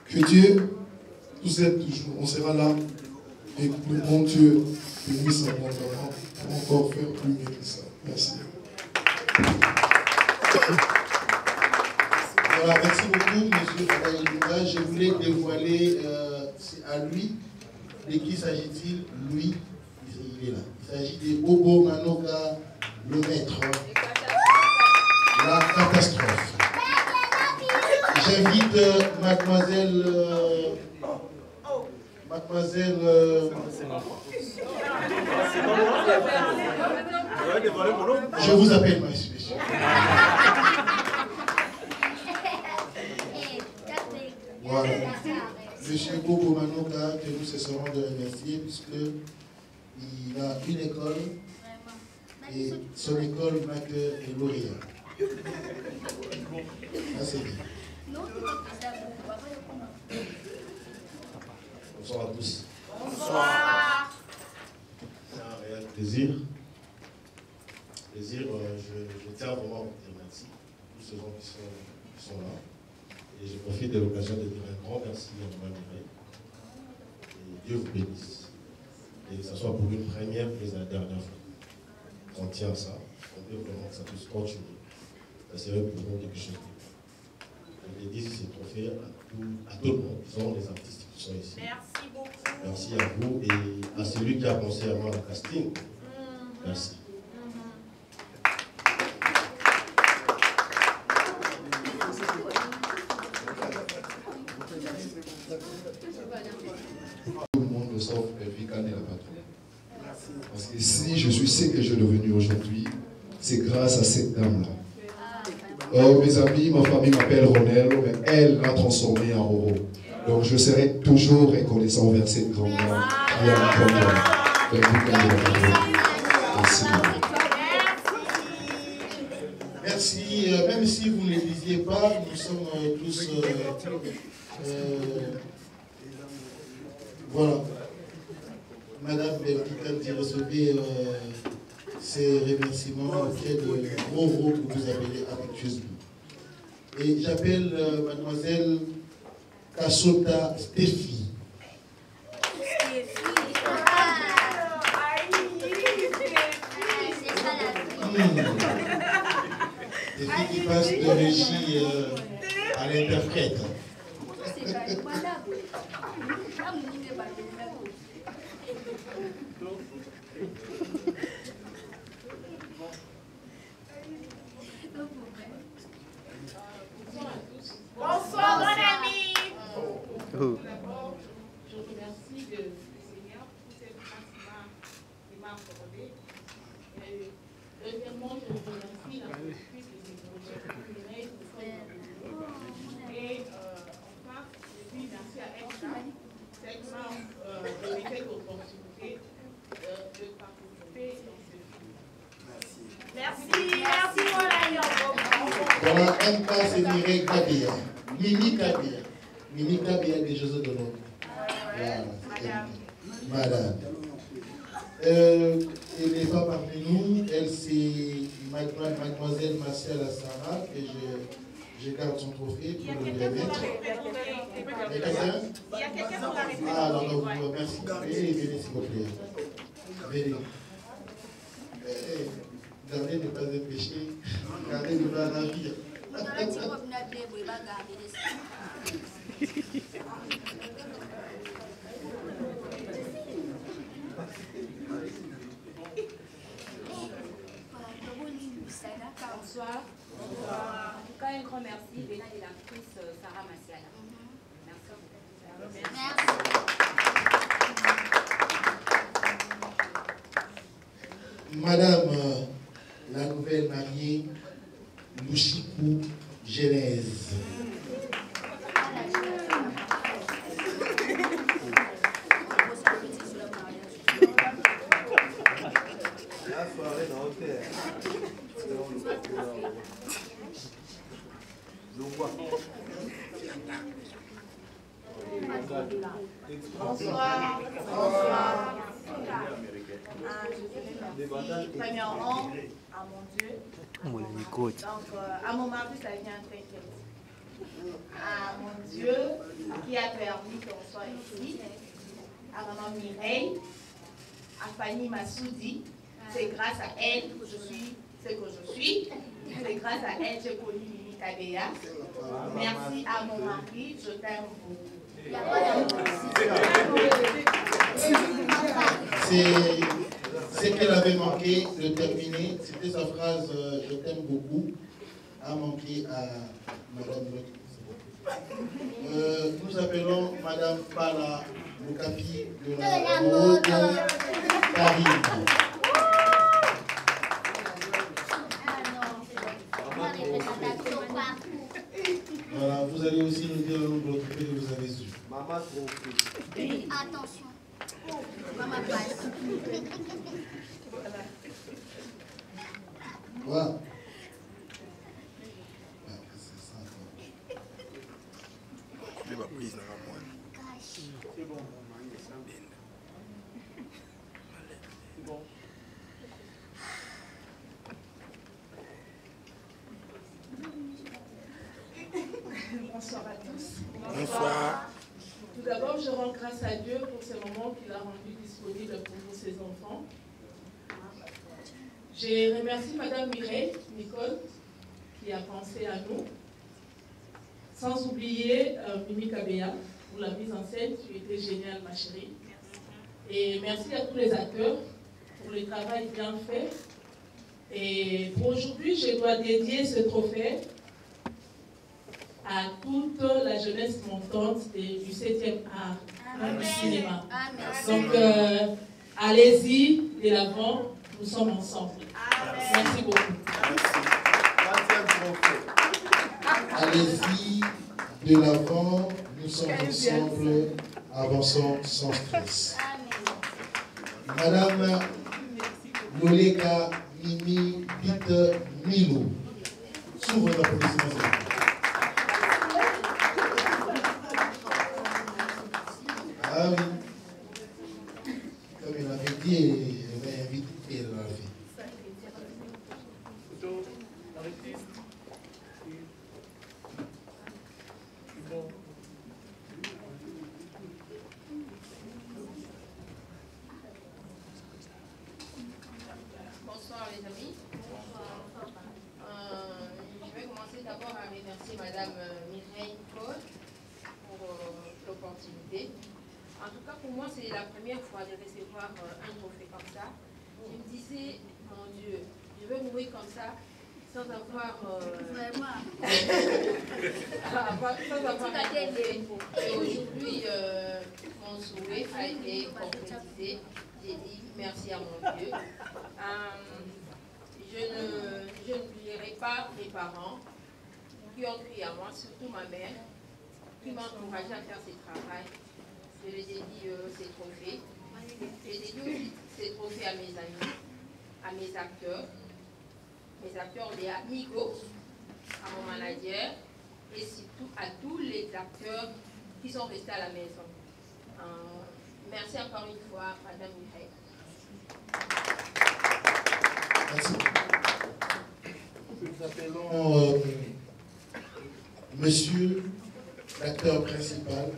Que Dieu nous aide toujours. On sera là. Et que le bon Dieu bénisse abondamment pour encore faire plus mieux que ça. Merci. Voilà, merci beaucoup, monsieur Fadaïlouka. Je voulais dévoiler à lui. De qui s'agit-il? Lui, il est là. Il s'agit de Bobo Manoka, le maître. La catastrophe. J'invite mademoiselle. Je vous appelle, monsieur. Voilà. Monsieur Bobo Manoka, que nous cesserons de remercier, puisqu'il a une école et son école n'a que des lauréats. Ah, c'est bien. Bonsoir à tous. Bonsoir. C'est un réel plaisir. Je tiens vraiment à vous dire merci. Tous ces gens qui sont là. Et je profite de l'occasion de dire un grand merci à Mme Mireille. Et Dieu vous bénisse. Et que ce soit pour une première et la dernière fois. On tient à ça. On veut vraiment que ça puisse continuer. Ça serait pour nous quelque chose de bien. Je dédie ces trophées à tout le monde, disons les artistes qui sont ici. Merci beaucoup. Merci à vous et à celui qui a pensé à moi le casting. Merci. Tout le monde me sauve Vicane et la patronne. Parce que si je suis ce que je suis devenu aujourd'hui, c'est grâce à cette dame-là. Oh, mes amis, ma famille m'appelle Ronel, mais elle l'a transformé en Roro. Donc je serai toujours reconnaissant envers cette grande dame qui a un Vicane et la patronne. Merci. Merci. Même si vous ne le disiez pas, nous sommes tous... voilà. Madame Vicane, recevez ces remerciements auprès de gros que vous appelez affectueusement. Et j'appelle mademoiselle Kassota Stéphie. Stéphie qui passe de régie à l'interprète. Bonsoir, mon ami. D'abord, je remercie le Seigneur pour cette grâce qu'il m'a accordée. Deuxièmement, je remercie la politique des économies et enfin, je dis merci à Edna, qui m'a donné cette opportunité de participer dans ce film. Merci, mon ami. Voilà, un cas, c'est Mireille Kabia. Mimi Kabia. Mimi Kabia des Jeux de l'Ordre. Voilà, madame. Elle n'est pas parmi nous. Elle, c'est mademoiselle Marcel Assara, que je garde son trophée pour le remettre. Il y a quelqu'un pour l'arrêter. Ah, non, merci. Venez, s'il vous plaît. Venez. Gardez ne pas être péché. Gardez ne pas ravir. Bonsoir. En tout cas, un grand merci venant de l'actrice Sarah Massiala. Merci beaucoup. Madame la nouvelle mariée, Louchikou Genèse. Bonsoir. Bonsoir. Je remercie premièrement à mon Dieu. Donc, à mon mari, ça vient très vite. À mon Dieu qui a permis qu'on soit ici. À maman Mireille, à Fanny Massoudi. C'est grâce à elle que je suis ce que je suis. C'est grâce à elle que j'ai connu Mimi Kabea. Merci à mon mari, je t'aime beaucoup. C'est ce qu'elle avait manqué de terminer. C'était sa phrase je t'aime beaucoup, a manqué à Madame Loki. Nous appelons Madame Pala Mukapi de la Morocco Paris. Voilà, vous allez aussi nous dire le nombre de trophées que vous avez eu. Maman trophée. Attention. Maman place. Voilà. C'est bon. C'est bon. Bonsoir à tous. Bonsoir. Tout d'abord, je rends grâce à Dieu pour ce moment qu'il a rendu disponible pour vous, ses enfants. Je remercie Madame Mireille, Nicole, qui a pensé à nous. Sans oublier Mimi Kabea pour la mise en scène, tu étais géniale, ma chérie. Et merci à tous les acteurs pour le travail bien fait. Et pour aujourd'hui, je dois dédier ce trophée à toute la jeunesse montante du 7e art du cinéma. Donc, allez-y, de l'avant, nous sommes ensemble. Merci beaucoup. Allez-y, de l'avant, nous sommes ensemble, avançons sans stress. Madame Loleka Mimi Pite Milo, sous votre applaudissement. Ah oui, comme il avait dit, elle avait invité et elle l'a fait. Bonsoir les amis. Je vais commencer d'abord à remercier Madame Mireille Paul pour l'opportunité. En tout cas, pour moi, c'est la première fois de recevoir un trophée comme ça. Je me disais, mon Dieu, je vais mourir comme ça, sans avoir... sans avoir un trophée. Et aujourd'hui, mon souhait a été concrétisé. J'ai dit merci à mon Dieu. Je n'oublierai pas mes parents qui ont crié à moi, surtout ma mère, qui m'a encouragé à faire ce travail. Je les ai dit ces trophées. Je les ai dit aussi ces trophées à mes amis, à mes acteurs, les amigos, à mon manager et surtout à tous les acteurs qui sont restés à la maison. Merci encore une fois, Madame Mireille. Merci. Nous appelons Monsieur l'acteur principal,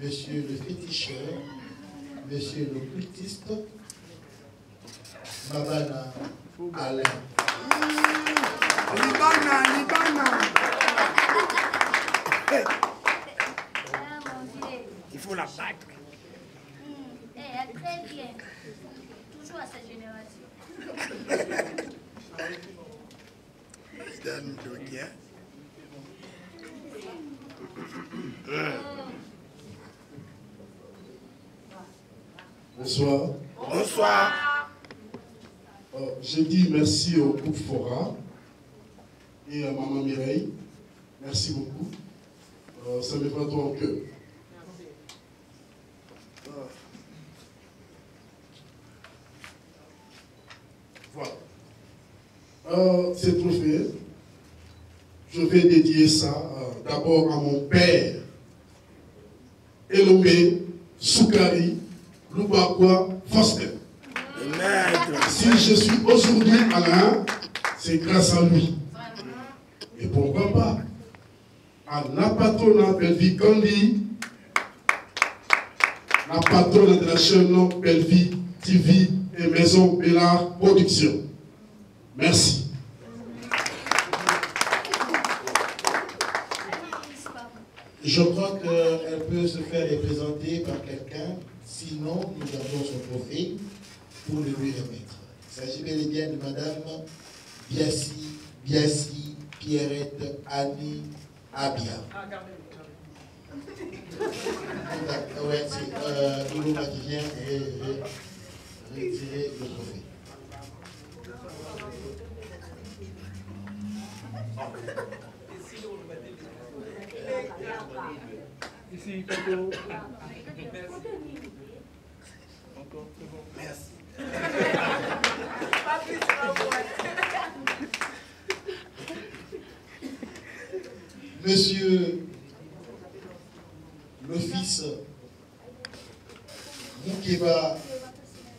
Monsieur le féticheur, Monsieur le cultiste, Mabana Alain. Il faut la battre. Elle est très bien. Toujours à cette génération. Bonsoir. Bonsoir. Je dis merci au groupe Fora et à Maman Mireille. Merci beaucoup. Ça me va droit au cœur. Voilà. Ces trophées, je vais dédier ça d'abord à mon père, Elomé Soukari Loubakwa Foster. Si je suis aujourd'hui Alain, c'est grâce à lui. Et pourquoi pas à la patronne Belleville Kandi, la patronne de la chaîne Belleville TV et Maison Bellard Production. Merci. Je crois qu'elle peut se faire représenter par quelqu'un, sinon nous avons son trophée pour le lui remettre. Il s'agit bel et bien de Madame Biassi Pierrette Annie Abia. Ouais, c'est Iloma qui vient retirer le trophée. Ici, photo. Encore, c'est bon. Merci. Monsieur le fils Moukeba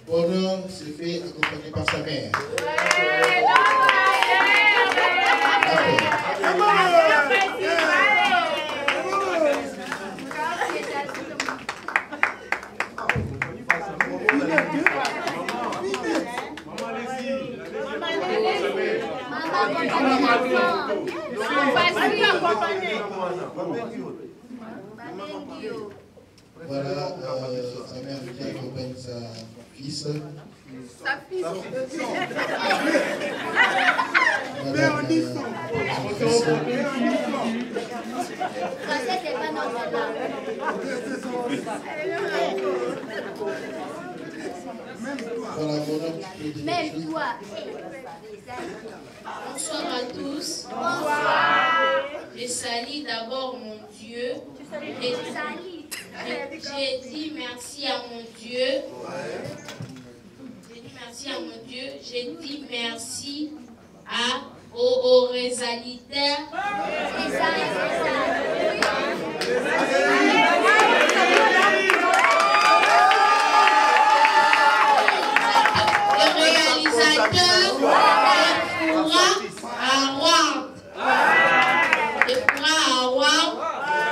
Bonheur se fait accompagner par sa mère. Voilà, sa mère qui accompagne sa fils. Sa fille. Même toi. Bonsoir à tous. Bonsoir. Je salue d'abord mon Dieu. J'ai dit merci à mon Dieu. J'ai dit merci à mon Dieu. J'ai dit merci aux résalitaires.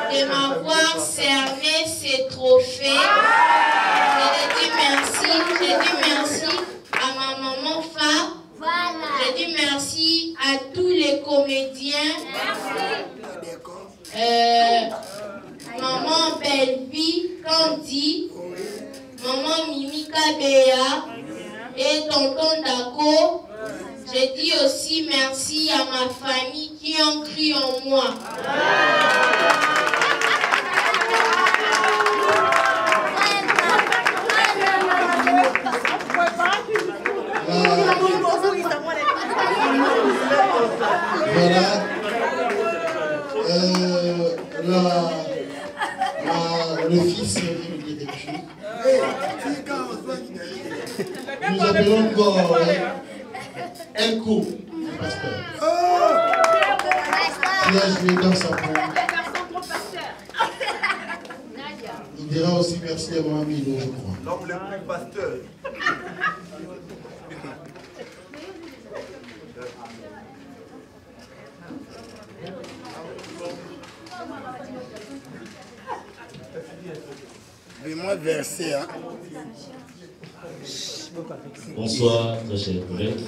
De m'avoir cerné ces trophées. J'ai dit merci à ma maman Fa. Voilà. J'ai dit merci à tous les comédiens. Maman Belleville Kandi, maman Mimi Kabea et tonton Dako. J'ai dit aussi merci à ma famille qui ont cru en moi. Voilà, le fils vient de dire quelque chose. Nous appelons encore Elko, le pasteur, qui a joué dans sa peau. Il dira aussi merci à mon ami, je crois. L'homme le plus pasteur. Moi versé, hein. Bonsoir, très chers collègues.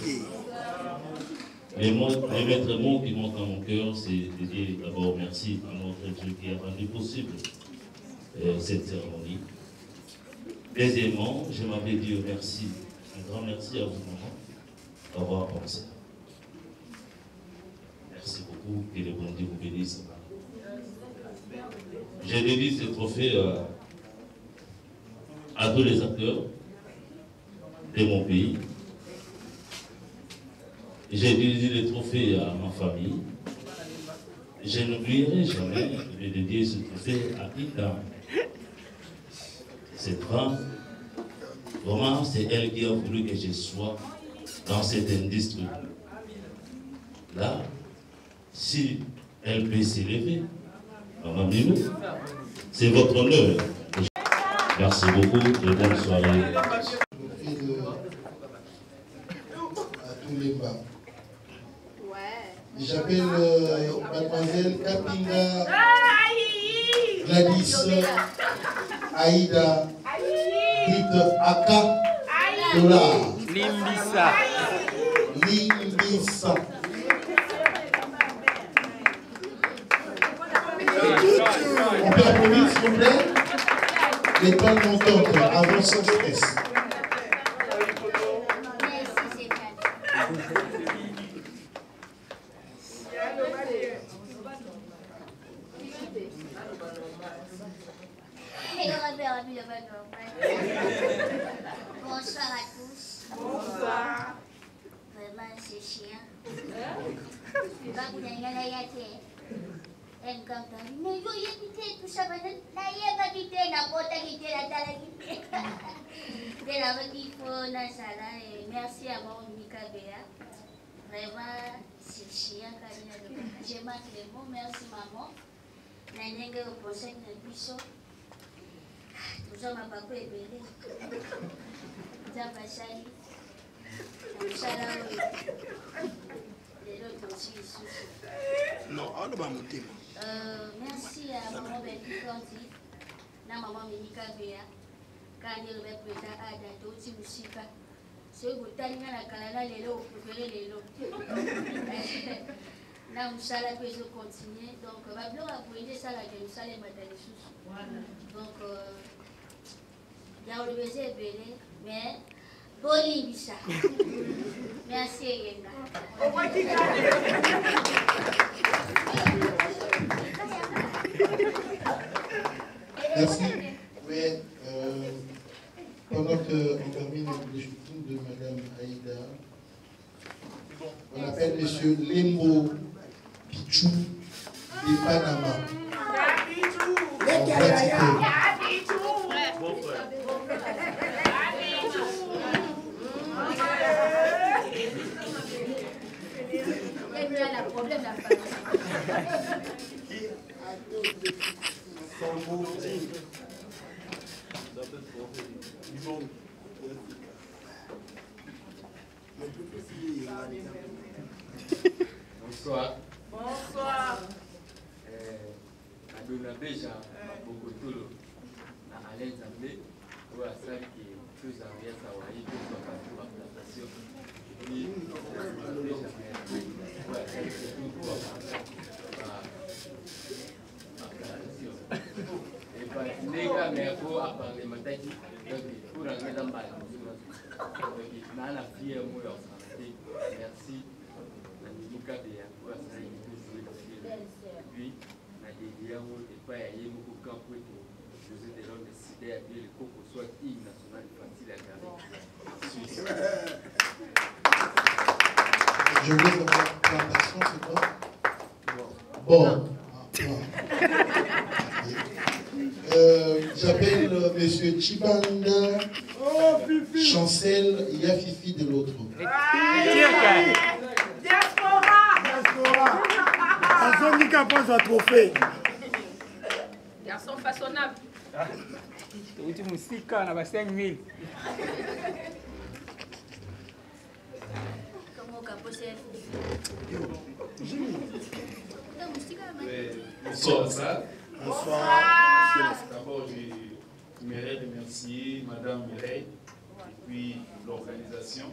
Les maîtres mots qui montent dans mon cœur, c'est de dire d'abord merci à notre Dieu qui a rendu possible cette cérémonie. Deuxièmement, je m'avais dit merci, un grand merci à vous, maman, d'avoir pensé. Merci beaucoup, que le bon Dieu vous bénisse. J'ai dédié ce trophée à tous les acteurs de mon pays, J'ai dédié les trophées à ma famille. Je n'oublierai jamais de dédier ce trophée à Ida. Cette femme, vraiment, c'est elle qui a voulu que je sois dans cette industrie. Là, si elle peut s'élever, Maman Mimou, c'est votre honneur. Merci beaucoup et bonne soirée. À tous les bas. J'appelle mademoiselle Kapinga Gladys Aïda dite Aka Dola Limbissa. Limbissa. On peut applaudir s'il vous plaît. L'étoile montante, avant sans stress. Bonsoir à tous. Bonsoir. Vraiment, c'est chiant. Mais yo éviter tout ça, la quitter, n'importe quitter, la tala quitter. De la redifo, na sala, et merci à mon Mika Béa. Vraiment, c'est chiant, j'ai manqué les mots, merci maman. N'a au procès de Bissot. Toujours ma papa est belle. Zabachali. Les autres aussi, ils souffrent. Non, on ne va pas monter. Merci à maman Betty Kanti, na maman Mimika Béa, quand il va prêter à Dato, si vous savez pas. C'est que vous avez la calana, les lots, vous préférez les lots. Là, nous allons continuer. Donc, on va bien apprendre ça, là, que nous allons mettre les sous. Donc, il y a le baiser est belé, mais bon, il ça. Merci, Yenga. Merci. Oui, pendant qu'on termine le shooting de Madame Aïda, on appelle Monsieur Lembo Pichou de Panama. En Vatican. Bonsoir. Bonsoir. Adona Beja, Bokotolo, à Alain Zambé, ou à celle qui est plus en rien Sawaï, qui soit partout en plantation. Puis, Beja, ou à celle qui est tout en plantation. Et pas les gars, mais pour apprendre les mataki, pour rentrer dans ma la fille est moi en santé. Merci. Mika Béa, pour la salle puis, la dédiée et pas à y beaucoup de camp pour José Delon décidé à dire le coco soit hymne national facile à garder. Je voulais savoir plantation, c'est quoi? Bon. J'appelle Monsieur Chibanda Chancel Yafifi de l'autre. Azonika pense à trophée. Garçon façonnable. Tu musique, on a 5 000. Comment capoter? Bonsoir à ça. Bonsoir. D'abord, j'aimerais remercier Madame Mireille et puis l'organisation.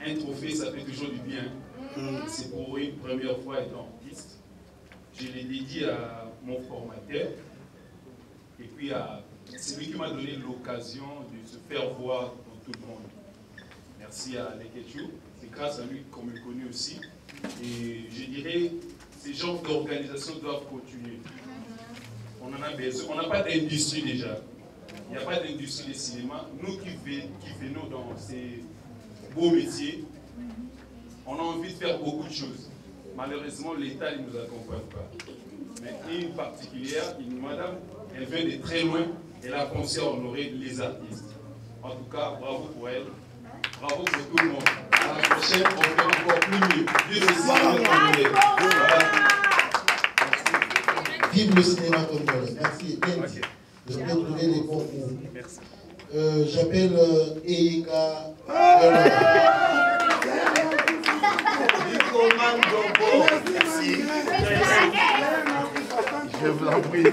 Un trophée, ça fait toujours du bien. C'est pour une première fois étant artiste. Je l'ai dédié à mon formateur et puis à celui qui m'a donné l'occasion de se faire voir dans tout le monde. Merci à Leketchou. C'est grâce à lui qu'on me connaît aussi. Et je dirais, ces genres d'organisations doivent continuer. On en a besoin. On n'a pas d'industrie déjà. Il n'y a pas d'industrie de cinéma. Nous qui venons dans ces beaux métiers, On a envie de faire beaucoup de choses. Malheureusement, l'État ne nous accompagne pas. Mais une particulière, une madame, elle vient de très loin, elle a pensé à honorer les artistes. En tout cas, bravo pour elle. Bravo pour tout le monde. À la prochaine, on fait encore plus mieux. Vive le cinéma congolais. Vive le cinéma congolais. Merci. Je vais trouver les bons mots. Merci. J'appelle Eyinga. Merci. Je vous en prie.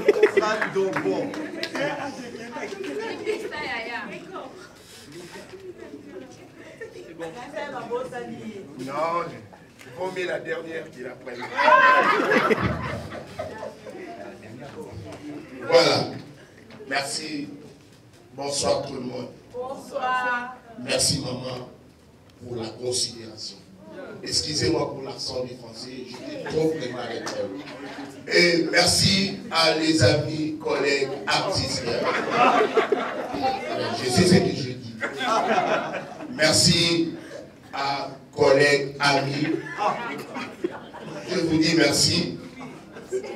Non, il faut mettre la dernière qui la prenne. Voilà. Merci. Bonsoir tout le monde. Bonsoir. Merci maman pour la considération. Excusez-moi pour l'accent du français, j'étais trop préparé. Et merci à les amis, collègues, artistes. Je sais ce que je dis. Merci à collègues, amis. Je vous dis merci.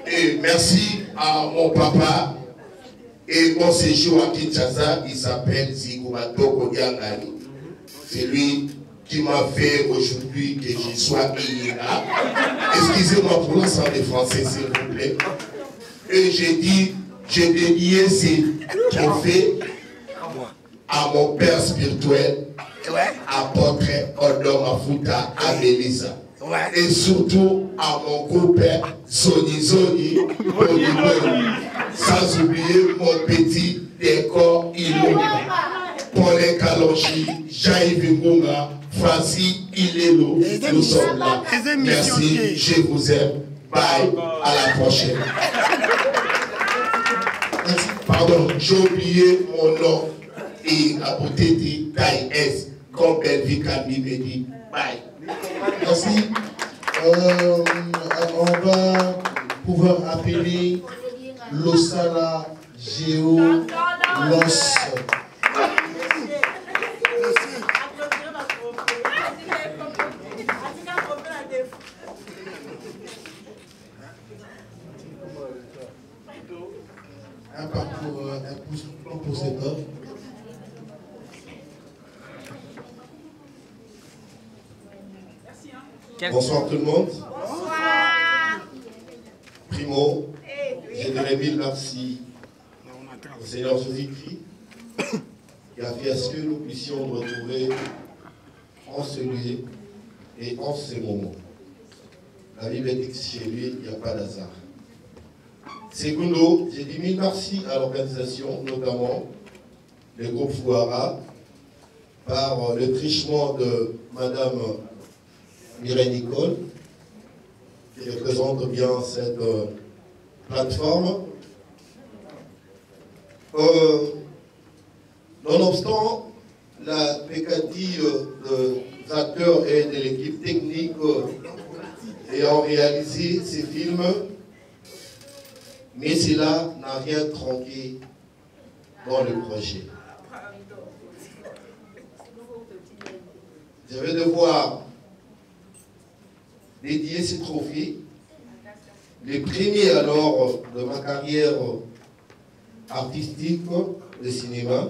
Et merci à mon papa. Et mon séjour à Kinshasa, il s'appelle Zigumato Kodiangani. C'est lui qui m'a fait aujourd'hui que je sois là. Excusez-moi pour l'accent des Français, s'il vous plaît. Et j'ai dédié ces trophées à mon père spirituel, apôtre Odom Mafuta à Mélissa. Et surtout à mon copain Zoni, sans oublier mon petit décor Ilo, Paulin Kalonji, Jean-Yves Munga, Francis Ilelo, nous sommes là. Merci, je vous aime. Bye, à la prochaine. Pardon, j'ai oublié mon nom et à côté de KS, comme Belvi Kambi me dit. Bye. Merci. On va pouvoir appeler Losala Géo Los. Un parcours, un plan pour cette œuvre. Bonsoir tout le monde. Bonsoir. Primo, je dirais mille merci au Seigneur Jésus-Christ qui a fait à ce que nous puissions nous retrouver en ce lieu et en ce moment. La Bible dit que chez lui, il n'y a pas d'hasard. Secondo, j'ai dit mille merci à l'organisation, notamment le groupe Fouara, par le trichement de Madame Mireille Nicole, qui représente bien cette plateforme. Nonobstant la pécadille des acteurs et de l'équipe technique ayant réalisé ces films, mais cela n'a rien tronqué dans le projet. Je vais devoir dédier ces trophées, les premiers alors de ma carrière artistique de cinéma,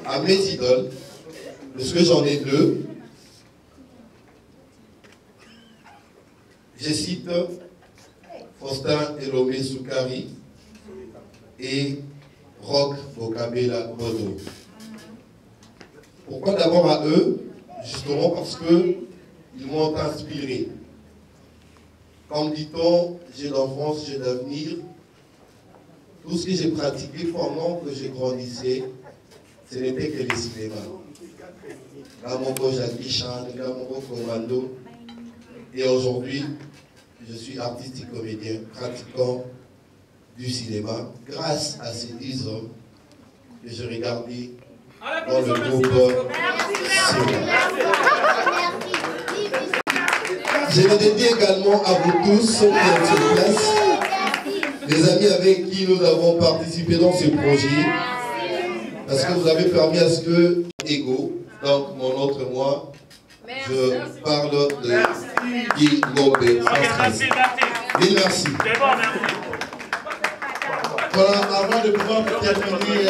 à mes idoles, parce que j'en ai deux. Je cite Faustin Elomé Soukari et Roch Bokabela Bodo. Pourquoi d'abord à eux? Justement parce qu'ils m'ont inspiré. Comme dit-on, j'ai d'enfance, j'ai d'avenir. Tout ce que j'ai pratiqué pendant que je grandissais, ce n'était que le cinéma. Gamongo Jackie Chan, Gamongo Commando. Et aujourd'hui, je suis artiste et comédien, pratiquant du cinéma, grâce à ces 10 hommes que j'ai regardés dans le groupe Je le dédie également à vous tous qui êtes sur place, les amis avec qui nous avons participé dans ce projet, parce que vous avez permis à ce que Ego Donc, mon autre moi, je parle de Guy Ngombe. Mille merci. Voilà, avant de pouvoir terminer...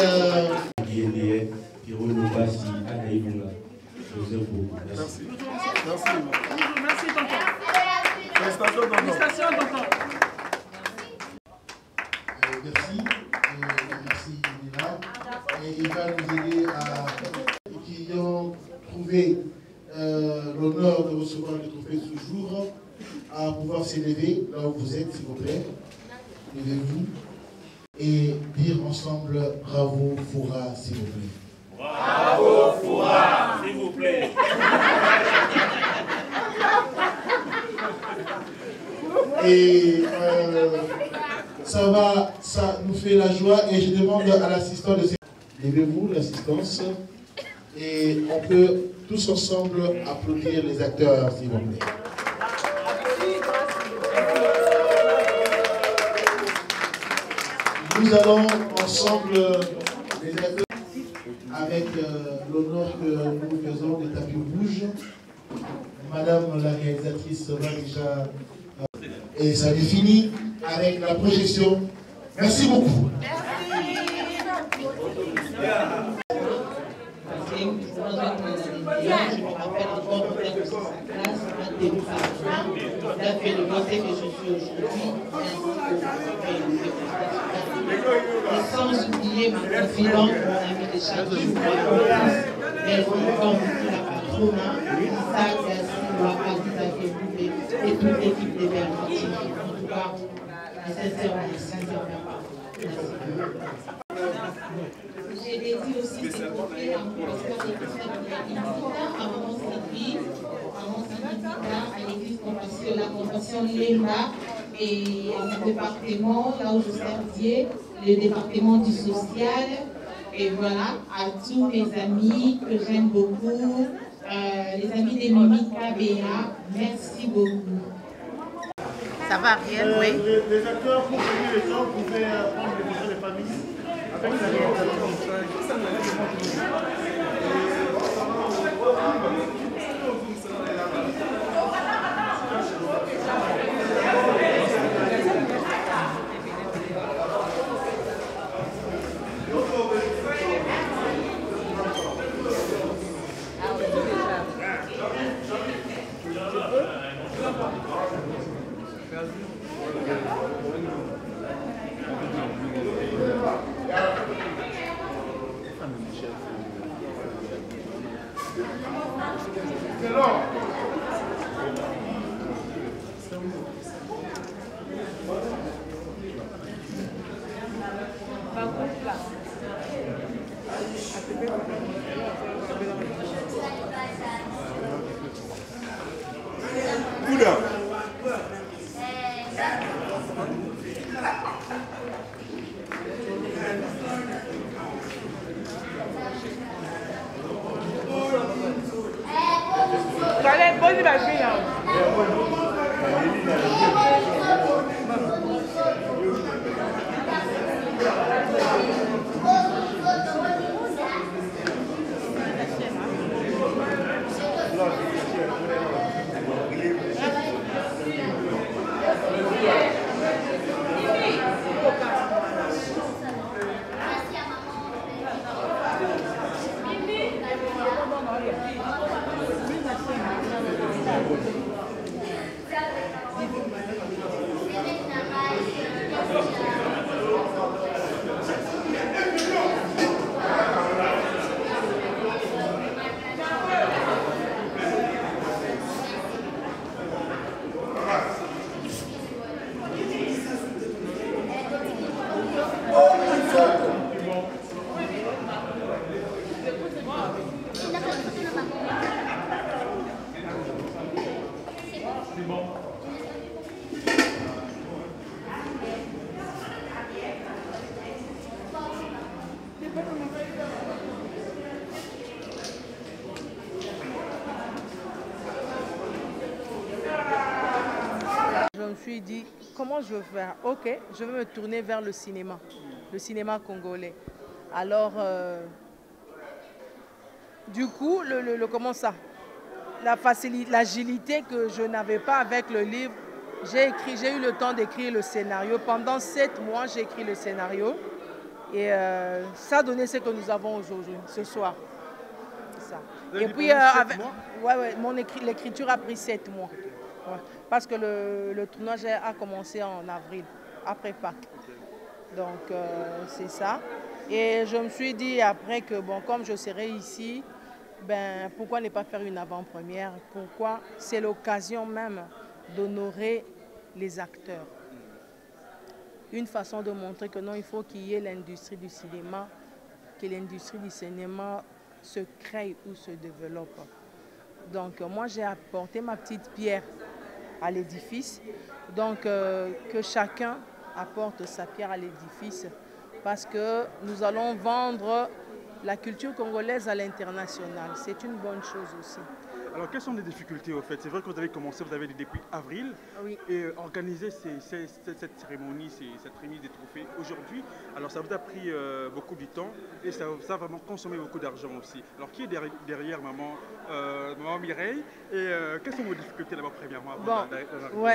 Merci. Merci, tonton. Félicitations, tonton. Merci. Merci, Nina. Et il va nous aider à... qui ont trouvé l'honneur de recevoir le trophée ce jour, à pouvoir s'élever là où vous êtes, s'il vous plaît. Levez-vous. Et dire ensemble bravo Foura, s'il vous plaît. Bravo Foura, s'il vous plaît. Et ça nous fait la joie et je demande à l'assistant de... Levez-vous, l'assistance, et on peut tous ensemble applaudir les acteurs, s'il vous plaît. Nous allons ensemble les acteurs avec l'honneur que nous faisons des tapis rouges. Madame la réalisatrice va déjà... Et ça définit avec la projection. Merci beaucoup. Je me rappelle encore peut-être de sa classe, un début par il a fait le métier que je suis aujourd'hui, et sans oublier ma confidente, mon ami de chaque jour, mais comme la patronne, Isaac, Aziza Keboué, et toute l'équipe des Bernardines. En tout cas, sincèrement. J'ai dédié aussi ce trophée à mon pasteur d'église à Maman Sylvie, à l'église la Compassion Lemba et à mon département, là où je servais, le département du social. Et voilà, à tous mes amis que j'aime beaucoup, les amis de Mimi KBA, merci beaucoup. Ça va, Ariel, oui. Les acteurs, pour finir les gens, vous pouvez prendre les photos des familles avec la Je me suis dit, comment je vais faire? Ok, je vais me tourner vers le cinéma congolais. Alors, Du coup, comment ça? L'agilité que je n'avais pas avec le livre, j'ai eu le temps d'écrire le scénario. Pendant 7 mois, j'ai écrit le scénario. Et ça a donné ce que nous avons aujourd'hui, ce soir. Ça. Et puis, l'écriture a pris 7 mois. Ouais. Parce que le tournage a commencé en avril, après Pâques. Donc, c'est ça. Et je me suis dit après que, bon, comme je serai ici, ben, pourquoi ne pas faire une avant-première? Pourquoi? C'est l'occasion même d'honorer les acteurs. Une façon de montrer que non, il faut qu'il y ait l'industrie du cinéma, que l'industrie du cinéma se crée ou se développe. Donc moi j'ai apporté ma petite pierre à l'édifice, donc que chacun apporte sa pierre à l'édifice parce que nous allons vendre la culture congolaise à l'international. C'est une bonne chose aussi. Alors, quelles sont les difficultés au fait? C'est vrai que vous avez commencé, vous avez dit depuis avril, oui. Et organiser cette cérémonie, cette remise des trophées aujourd'hui. Alors, ça vous a pris beaucoup de temps et ça a vraiment consommé beaucoup d'argent aussi. Alors, qui est derrière maman Mireille et quelles sont vos difficultés là-bas premièrement?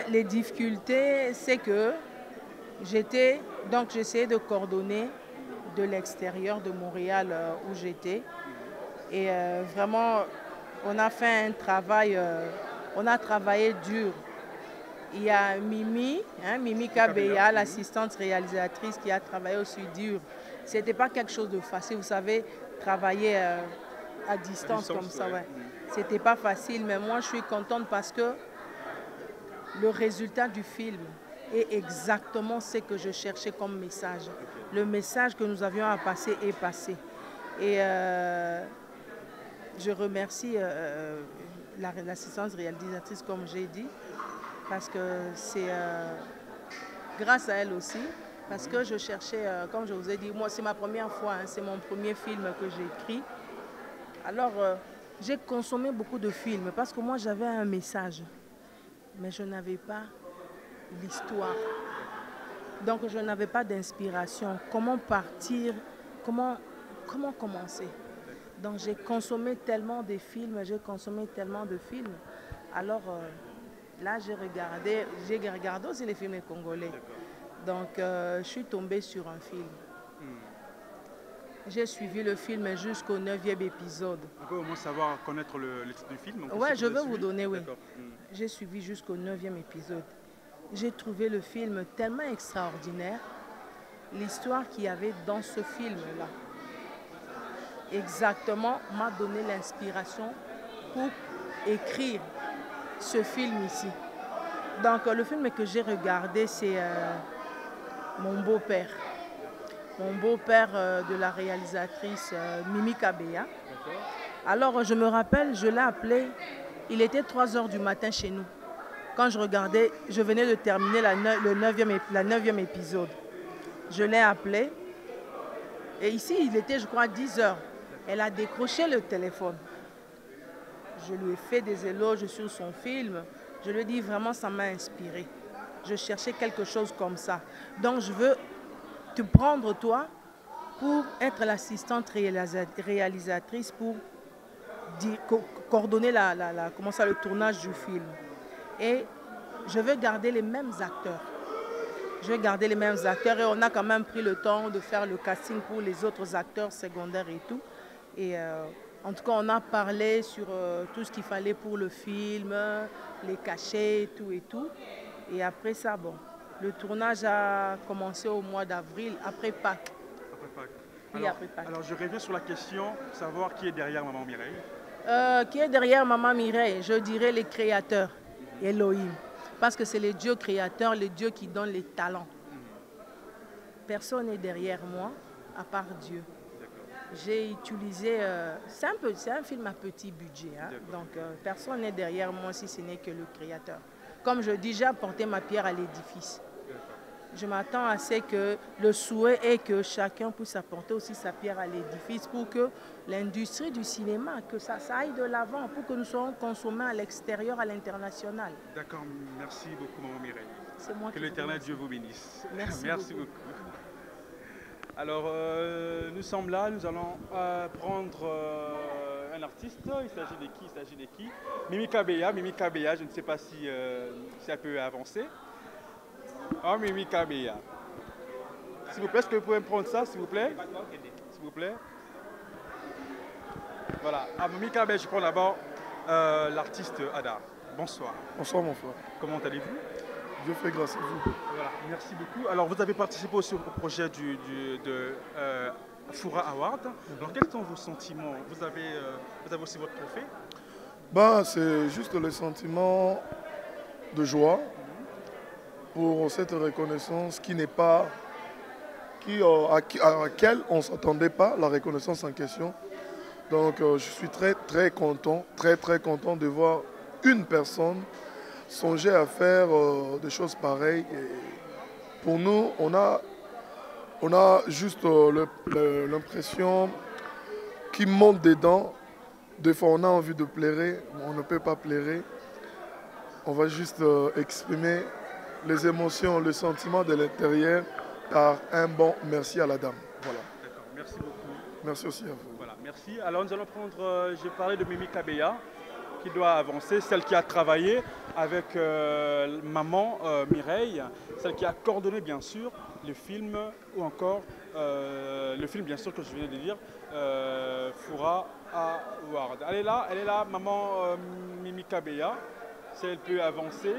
Les difficultés, c'est que j'essayais de coordonner de l'extérieur de Montréal où j'étais et vraiment on a fait un travail, on a travaillé dur. Il y a Mimi Kabeya, l'assistante réalisatrice qui a travaillé aussi dur. Ce n'était pas quelque chose de facile, vous savez, travailler à distance comme ça. Ouais. Ce n'était pas facile, mais moi je suis contente parce que le résultat du film est exactement ce que je cherchais comme message. Le message que nous avions à passer est passé. Et je remercie l'assistance réalisatrice, comme j'ai dit, parce que c'est grâce à elle aussi, parce que je cherchais, comme je vous ai dit, moi c'est ma première fois, hein, c'est mon premier film que j'ai écrit. Alors j'ai consommé beaucoup de films parce que moi j'avais un message, mais je n'avais pas l'histoire. Donc je n'avais pas d'inspiration. Comment partir, comment commencer? Donc j'ai consommé tellement de films, Alors là j'ai regardé aussi les films congolais. Donc je suis tombée sur un film. J'ai suivi le film jusqu'au 9e épisode. On peut au moins connaître le titre du film? Oui, je vais vous donner, oui. J'ai suivi jusqu'au 9e épisode. J'ai trouvé le film tellement extraordinaire. L'histoire qu'il y avait dans ce film-là, exactement, m'a donné l'inspiration pour écrire ce film ici. Donc le film que j'ai regardé, c'est Mon beau-père. Mon beau-père de la réalisatrice Mimi Kabeya. Alors je me rappelle, je l'ai appelé, il était 3 h du matin chez nous. Quand je regardais, je venais de terminer la 9e épisode. Je l'ai appelé et ici il était, je crois, 10 h. Elle a décroché le téléphone. Je lui ai fait des éloges sur son film. Je lui ai dit vraiment ça m'a inspiré. Je cherchais quelque chose comme ça. Donc je veux te prendre toi pour être l'assistante réalisatrice pour coordonner le tournage du film. Et je veux garder les mêmes acteurs. Et on a quand même pris le temps de faire le casting pour les autres acteurs secondaires et tout. Et en tout cas, on a parlé sur tout ce qu'il fallait pour le film, les cachets et tout. Et après ça, bon, le tournage a commencé au mois d'avril, après Pâques. Alors, je reviens sur la question, savoir qui est derrière Maman Mireille. Qui est derrière Maman Mireille? Je dirais les créateurs, Elohim. Parce que c'est les dieux créateurs, les dieux qui donnent les talents. Personne n'est derrière moi, à part Dieu. J'ai utilisé... c'est un film à petit budget. Hein, donc, personne n'est derrière moi si ce n'est que le créateur. Comme je dis, j'ai apporté ma pierre à l'édifice. Je m'attends à ce que le souhait est que chacun puisse apporter aussi sa pierre à l'édifice pour que l'industrie du cinéma, que ça aille de l'avant, pour que nous soyons consommés à l'extérieur, à l'international. D'accord, merci beaucoup Maman Mireille. C'est moi que l'Éternel Dieu vous bénisse. Merci beaucoup. Alors, nous sommes là, nous allons prendre un un artiste. Il s'agit de qui? Mimi Kabea, je ne sais pas si elle peut avancer. Oh, Mimi Kabea. S'il vous plaît, est-ce que vous pouvez me prendre ça, s'il vous plaît? S'il vous plaît. Voilà. À Mimi Kabea, je prends d'abord l'artiste Ada. Bonsoir. Bonsoir, mon frère. Comment allez-vous? Dieu fait grâce à vous. Voilà, merci beaucoup. Alors, vous avez participé aussi au projet de Foura Award. Alors, quels sont vos sentiments? Vous avez aussi votre trophée? C'est juste le sentiment de joie pour cette reconnaissance qui n'est pas, à laquelle on ne s'attendait pas, la reconnaissance en question. Donc, je suis très content de voir une personne songer à faire des choses pareilles. Et pour nous, on a juste l'impression qu'il monte dedans. Des fois, on a envie de pleurer, mais on ne peut pas pleurer. On va juste exprimer les émotions, le sentiment de l'intérieur par un bon merci à la dame. Voilà. D'accord, merci beaucoup. Merci aussi à vous. Voilà, merci. Alors, nous allons prendre, j'ai parlé de Mimi Kabea, qui doit avancer, celle qui a travaillé avec maman Mireille, celle qui a coordonné bien sûr le film ou encore le film bien sûr que je viens de dire, Foura Award. Elle est là, maman Mimi Kabea, si elle peut avancer.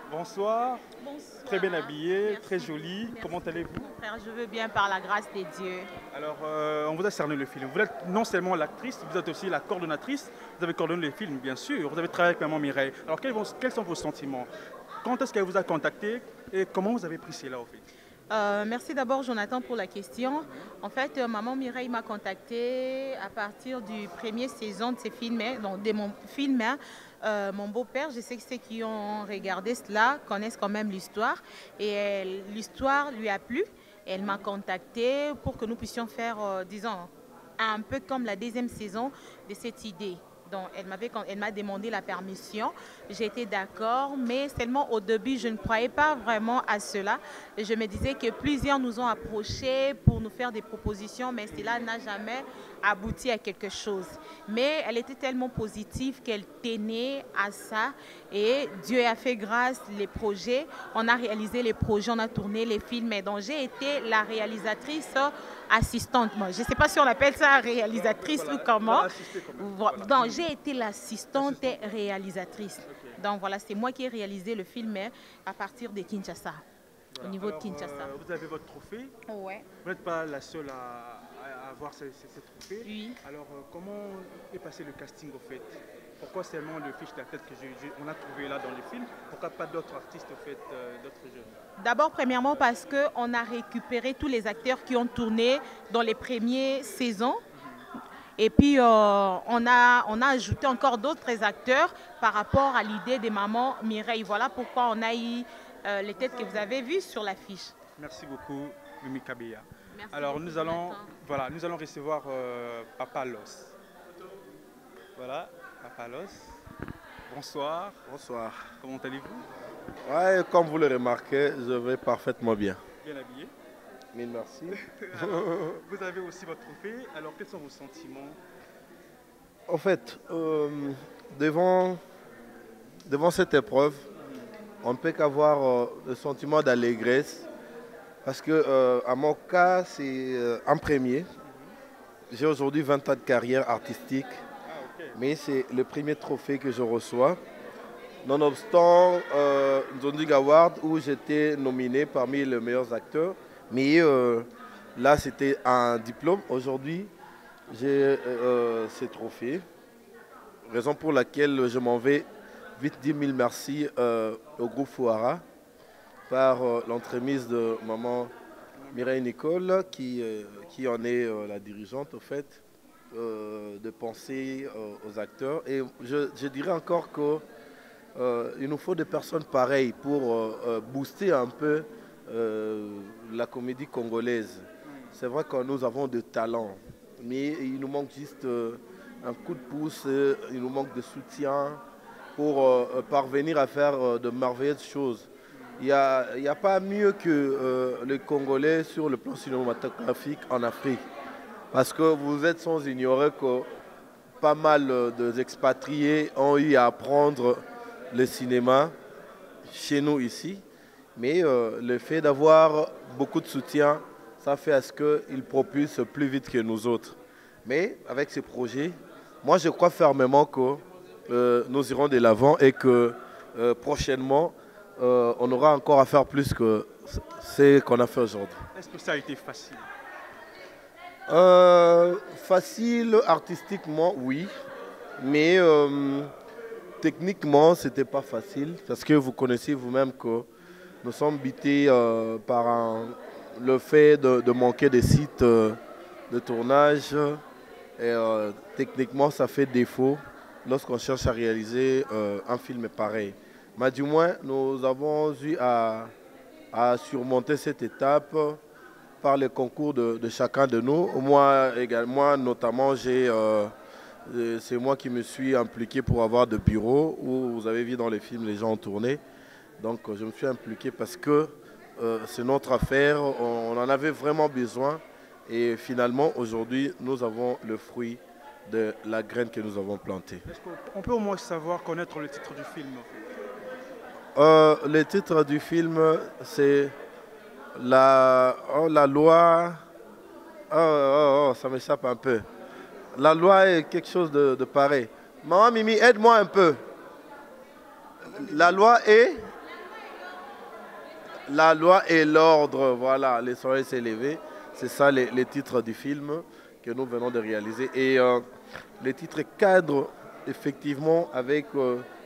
Bonsoir. Bonsoir. Très bien habillée, Merci. très jolie. Merci. Comment allez-vous? Frère, je veux bien par la grâce de Dieu. Alors, on vous a cerné le film. Vous êtes non seulement l'actrice, vous êtes aussi la coordonnatrice. Vous avez coordonné le film, bien sûr. Vous avez travaillé avec maman Mireille. Alors, quels sont vos sentiments? Quand est-ce qu'elle vous a contacté et comment vous avez pris cela, au fait? Merci d'abord, Jonathan, pour la question. En fait, maman Mireille m'a contacté à partir du premier saison de ses films, donc de mon film. Mon beau-père, je sais que ceux qui ont regardé cela connaissent quand même l'histoire. Et l'histoire lui a plu. Elle m'a contacté pour que nous puissions faire, disons, un peu comme la deuxième saison de cette idée. Donc, elle m'a demandé la permission. J'étais d'accord, mais seulement au début, je ne croyais pas vraiment à cela. Et je me disais que plusieurs nous ont approchés pour nous faire des propositions, mais cela n'a jamais abouti à quelque chose. Mais elle était tellement positive qu'elle tenait à ça. Et Dieu a fait grâce les projets. On a réalisé les projets, on a tourné les films. Et donc, j'ai été la réalisatrice assistante. Moi, je ne sais pas si on appelle ça réalisatrice ou comment. Donc, j'ai été l'assistante réalisatrice. Okay. Donc voilà, c'est moi qui ai réalisé le film à partir de Kinshasa, voilà. Au niveau de Kinshasa. Vous avez votre trophée. Ouais. Vous n'êtes pas la seule à avoir ces trophées. Oui. Alors, comment est passé le casting au fait? Pourquoi seulement le fiche de la tête qu'on a trouvé là dans le film? Pourquoi pas d'autres artistes au fait, d'autres jeunes? D'abord, premièrement, parce qu'on a récupéré tous les acteurs qui ont tourné dans les premières saisons. Et puis, on a ajouté encore d'autres acteurs par rapport à l'idée de maman Mireille. Voilà pourquoi on a eu les têtes que vous avez vues sur l'affiche. Merci beaucoup, Mimi Kabea. Merci. Alors, beaucoup, nous allons recevoir Papa Los. Voilà, Papa Los. Bonsoir. Bonsoir. Comment allez-vous? Ouais, comme vous le remarquez, je vais parfaitement bien. Bien habillé. Mille merci. Alors, vous avez aussi votre trophée. Alors, quels sont vos sentiments? En fait, devant cette épreuve, on ne peut qu'avoir le sentiment d'allégresse. Parce que, à mon cas, c'est en premier. J'ai aujourd'hui 20 ans de carrière artistique. Mais c'est le premier trophée que je reçois. Nonobstant Nzondig Award, où j'étais nominé parmi les meilleurs acteurs. Mais là, c'était un diplôme. Aujourd'hui, j'ai ces trophées. Raison pour laquelle je m'en vais vite dire mille merci au groupe Fouara par l'entremise de maman Mireille Nicole, qui en est la dirigeante, au fait, de penser aux acteurs. Et je dirais encore qu'il nous faut des personnes pareilles pour booster un peu la comédie congolaise. C'est vrai que nous avons de talent, mais il nous manque juste un coup de pouce, il nous manque de soutien pour parvenir à faire de merveilleuses choses. Il n'y a pas mieux que les Congolais sur le plan cinématographique en Afrique. Parce que vous êtes sans ignorer que pas mal d'expatriés ont eu à apprendre le cinéma chez nous ici. Mais le fait d'avoir beaucoup de soutien, ça fait à ce qu'ils propulsent plus vite que nous autres. Mais avec ces projets, moi je crois fermement que nous irons de l'avant et que prochainement, on aura encore à faire plus que ce qu'on a fait aujourd'hui. Est-ce que ça a été facile? Facile artistiquement, oui. Mais techniquement, ce n'était pas facile. Parce que vous connaissez vous-même que nous sommes bités par le fait de manquer des sites de tournage. Et techniquement, ça fait défaut lorsqu'on cherche à réaliser un film pareil. Mais du moins, nous avons eu à surmonter cette étape par le concours de chacun de nous. Moi, également, notamment, c'est moi qui me suis impliqué pour avoir de bureaux où vous avez vu dans les films, les gens ont tourné. Donc, je me suis impliqué parce que c'est notre affaire, on en avait vraiment besoin. Et finalement, aujourd'hui, nous avons le fruit de la graine que nous avons plantée. Est-ce qu'on peut au moins savoir, connaître le titre du film? Le titre du film, c'est la loi... ça m'échappe un peu. La loi est quelque chose de pareil. Maman Mimi, aide-moi un peu. La loi est l'ordre. Voilà, le soleil s'est levé. C'est ça les titres du film que nous venons de réaliser. Et les titres cadrent effectivement avec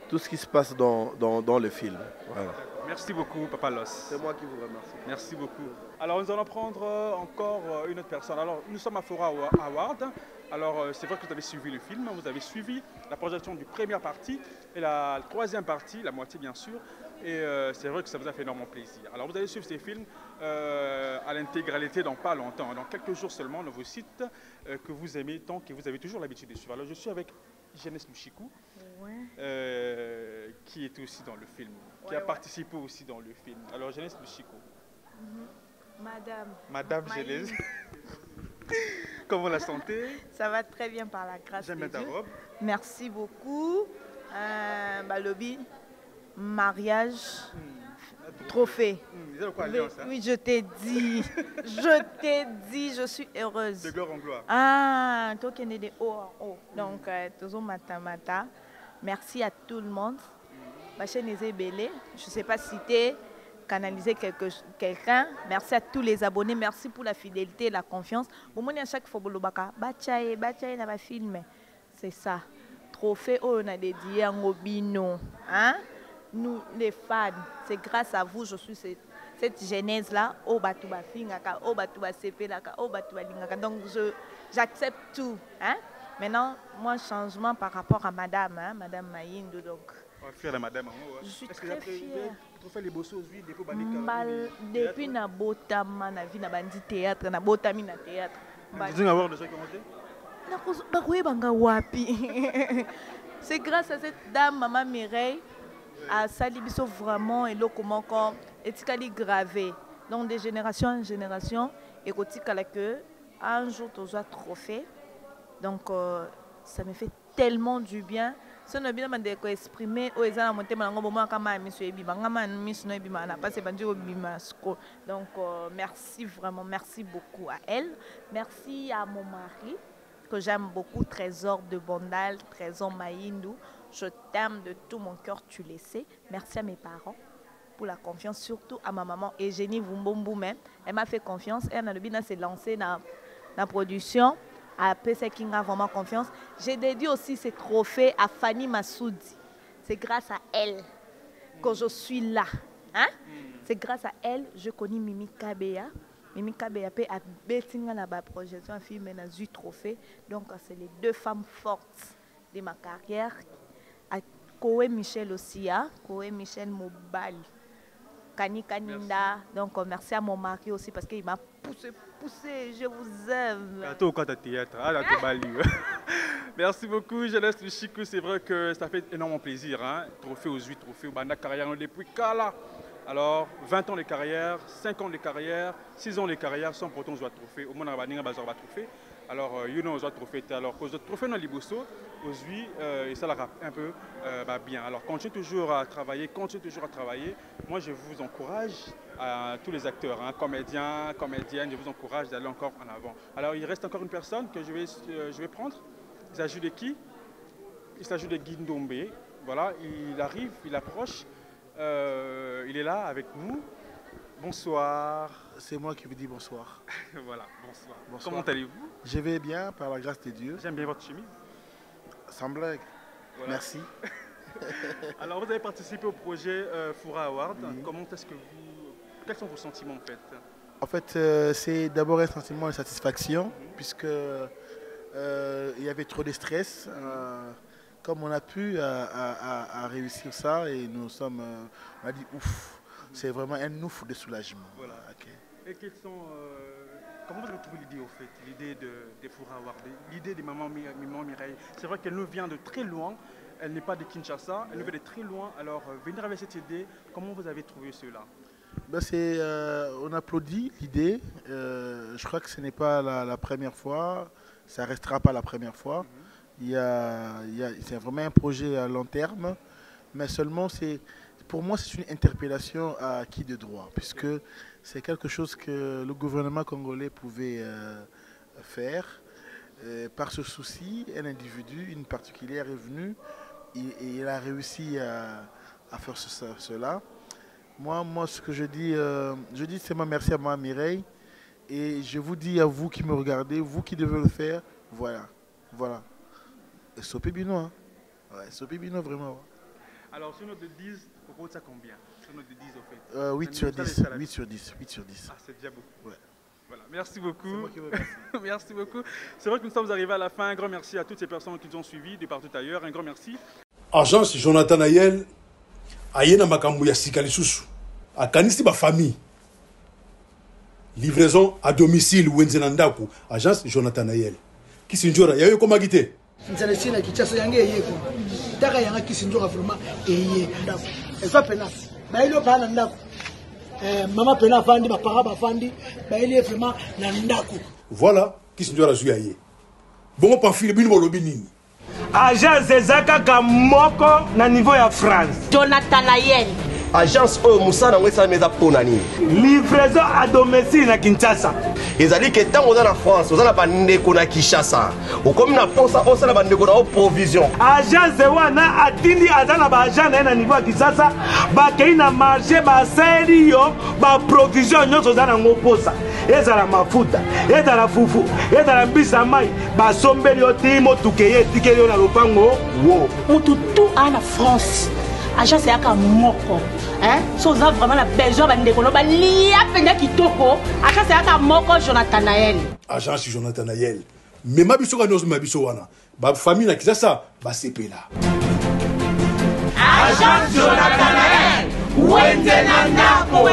tout ce qui se passe dans le film. Voilà. Merci beaucoup, Papa Los. C'est moi qui vous remercie. Merci beaucoup. Alors, nous allons prendre encore une autre personne. Alors, nous sommes à Fora Award. Alors, c'est vrai que vous avez suivi le film, vous avez suivi la projection du première partie et la troisième partie, la moitié bien sûr. Et c'est vrai que ça vous a fait énormément plaisir. Alors, vous allez suivre ces films à l'intégralité dans pas longtemps, dans quelques jours seulement, dans vos sites que vous aimez tant que vous avez toujours l'habitude de suivre. Alors, je suis avec Jeunesse Luchikou, qui est aussi dans le film, qui a participé aussi dans le film. Alors, Jeunesse Luchikou. Madame Jeunesse. Comment la santé? Ça va très bien par la grâce de Dieu. J'aime bien ta robe. Merci beaucoup. Balobi, mariage, trophée. Oui, je t'ai dit. Je suis heureuse. De gloire en gloire. Ah, toi qui es de haut en haut. Donc, toujours mata. Merci à tout le monde. Ma chaîne est belle. Je ne sais pas citer, canaliser quelqu'un. Merci à tous les abonnés. Merci pour la fidélité et la confiance. Au moins, à chaque fois, Bachaye, dans ma film. C'est ça. Trophée, on a dédié à Ngobino. Hein? Nous, les fans, c'est grâce à vous, je suis cette genèse-là. Oh, Batouba Fingaka, oh, Batouba Sepelaka, oh, Batouba Lingaka. Donc, j'accepte tout. Hein? Maintenant, moi, changement par rapport à Madame, hein? Madame Mayindou. Donc, fière de Madame. Je suis très fière. Depuis na botama na vie na bandi théâtre na botami na théâtre. Vous avoir déjà commenté? C'est grâce à cette dame, Maman Mireille, à Salibiso vraiment et comment etikali gravé. Donc de génération en génération et que un jour tu as trophée. Donc ça me fait tellement du bien. Si on a bien exprimer, donc merci vraiment, merci beaucoup à elle. Merci à mon mari, que j'aime beaucoup, Trésor de Bondal, Trésor Mayindou. Je t'aime de tout mon cœur, tu le sais. Merci à mes parents pour la confiance, surtout à ma maman Eugénie Vumbomboumé. Elle m'a fait confiance. Elle s'est lancée dans la production. À PC King a vraiment confiance. J'ai dédié aussi ces trophées à Fanny Massoudi. C'est grâce à elle que je suis là. Hein? C'est grâce à elle que je connais Mimi Kabea. Mimi Kabea a bétinga la projection, un film et un trophée. Donc c'est les deux femmes fortes de ma carrière. À Koé Michel aussi, Koé Michel Mobali. Kani Kaninda. Donc merci à mon mari aussi parce qu'il m'a poussé, je vous aime. Merci beaucoup, Jeunesse Luchikou. C'est vrai que ça fait énormément plaisir. Hein? Trophée aux 8 trophées, au Banda carrière depuis Kala. Alors, 20 ans de carrière, 5 ans de carrière, 6 ans de carrière, sans pourtant jouer à trophée. Au moins, on va trophée. Alors, you know, je trophée. Alors, que je trophée dans Liboso, aujourd'hui, et ça la un peu bien. Alors, continuez toujours à travailler, Moi, je vous encourage, à tous les acteurs, hein, comédiens, comédiennes, je vous encourage d'aller encore en avant. Alors, il reste encore une personne que je vais prendre. Il s'agit de qui? Il s'agit de Guy Ndombe. Voilà, il arrive, il approche. Il est là avec nous. Bonsoir. C'est moi qui vous dis bonsoir. Voilà, bonsoir. Comment allez-vous? Je vais bien, par la grâce de Dieu. J'aime bien votre chemise. Sans blague. Voilà. Merci. Alors, vous avez participé au projet Foura Award. Oui. Quels sont vos sentiments en fait? En fait, c'est d'abord un sentiment de satisfaction, puisque il y avait trop de stress. Comme on a pu à réussir ça, et nous sommes, on a dit ouf. C'est vraiment un ouf de soulagement. Voilà. Okay. Et comment vous avez trouvé l'idée au fait, l'idée de Foura Award, l'idée de Maman Mireille? C'est vrai qu'elle nous vient de très loin, elle n'est pas de Kinshasa, elle nous vient de très loin. Alors venir avec cette idée, comment vous avez trouvé cela? Ben on applaudit l'idée. Je crois que ce n'est pas la première fois, ça ne restera pas la première fois. C'est vraiment un projet à long terme, mais seulement pour moi, c'est une interpellation à qui de droit, puisque c'est quelque chose que le gouvernement congolais pouvait faire. Par ce souci, un individu, une particulière est venue et il a réussi à faire cela. Moi, ce que je dis seulement merci à moi, Mireille, et je vous dis à vous qui me regardez, vous qui devez le faire, voilà. Et Sopé Bino, hein. Ouais, Sopé Bino, vraiment. Alors, sur notre 10, vous ça combien? Sur notre 10, au fait 8 sur 10. 8 sur 10. 8 sur 10. Ah, c'est déjà beaucoup. Ouais. Voilà, merci beaucoup. C'est moi qui vous remercie. Merci beaucoup. C'est vrai que nous sommes arrivés à la fin. Un grand merci à toutes ces personnes qui nous ont suivis de partout ailleurs. Un grand merci. Agence Jonathan Ayel, Ayena Makambu ya Sika lisusu. Akanisi ba famille. Livraison à domicile Wenzenandaku. Agence Jonathan Ayel. Kisinjora, yayo komagite. Nzalesina kichasa yange yeko. Taka yanga kisinjora vraiment eye ndako. Efa pena. Ba ilo bana ndako. Mama pena fandi ba para ba fandi, ba ile vraiment na ndako. Voilà, kisinjora zuya ye. Bongo pamphile bino bolobi nini? Agence ezaka moko na niveau ya France. Jonathan Ayel. Agence Moussa Nangwesa Meza Ponani. Livraison à domicile na Kinshasa. Ezali que tant dans la France, on a bandeko na Kinshasa. Ou comme na posa, on a bandeko na provision. Agence wana atindi azana ba agent na niveau ya Kinshasa, ba kei na marché ba serio, ba provision nyonso zana ngoposa. Ezala mafuta, ezala fufu, ezala mbisa mai, ba sombeli otimo tukeye tikeli na lopango. Wo. Mutu tout en France. Agence yaka moko. Si vous avez vraiment besoin de kitoko, agence yaka moko Jonathan Ayel. Agence Jonathan Ayel. Mais ma biso kanozo ma biso wana. Ba famille na Kinshasa ba sepela. Agence Jonathan Ayel. Wenzenandako.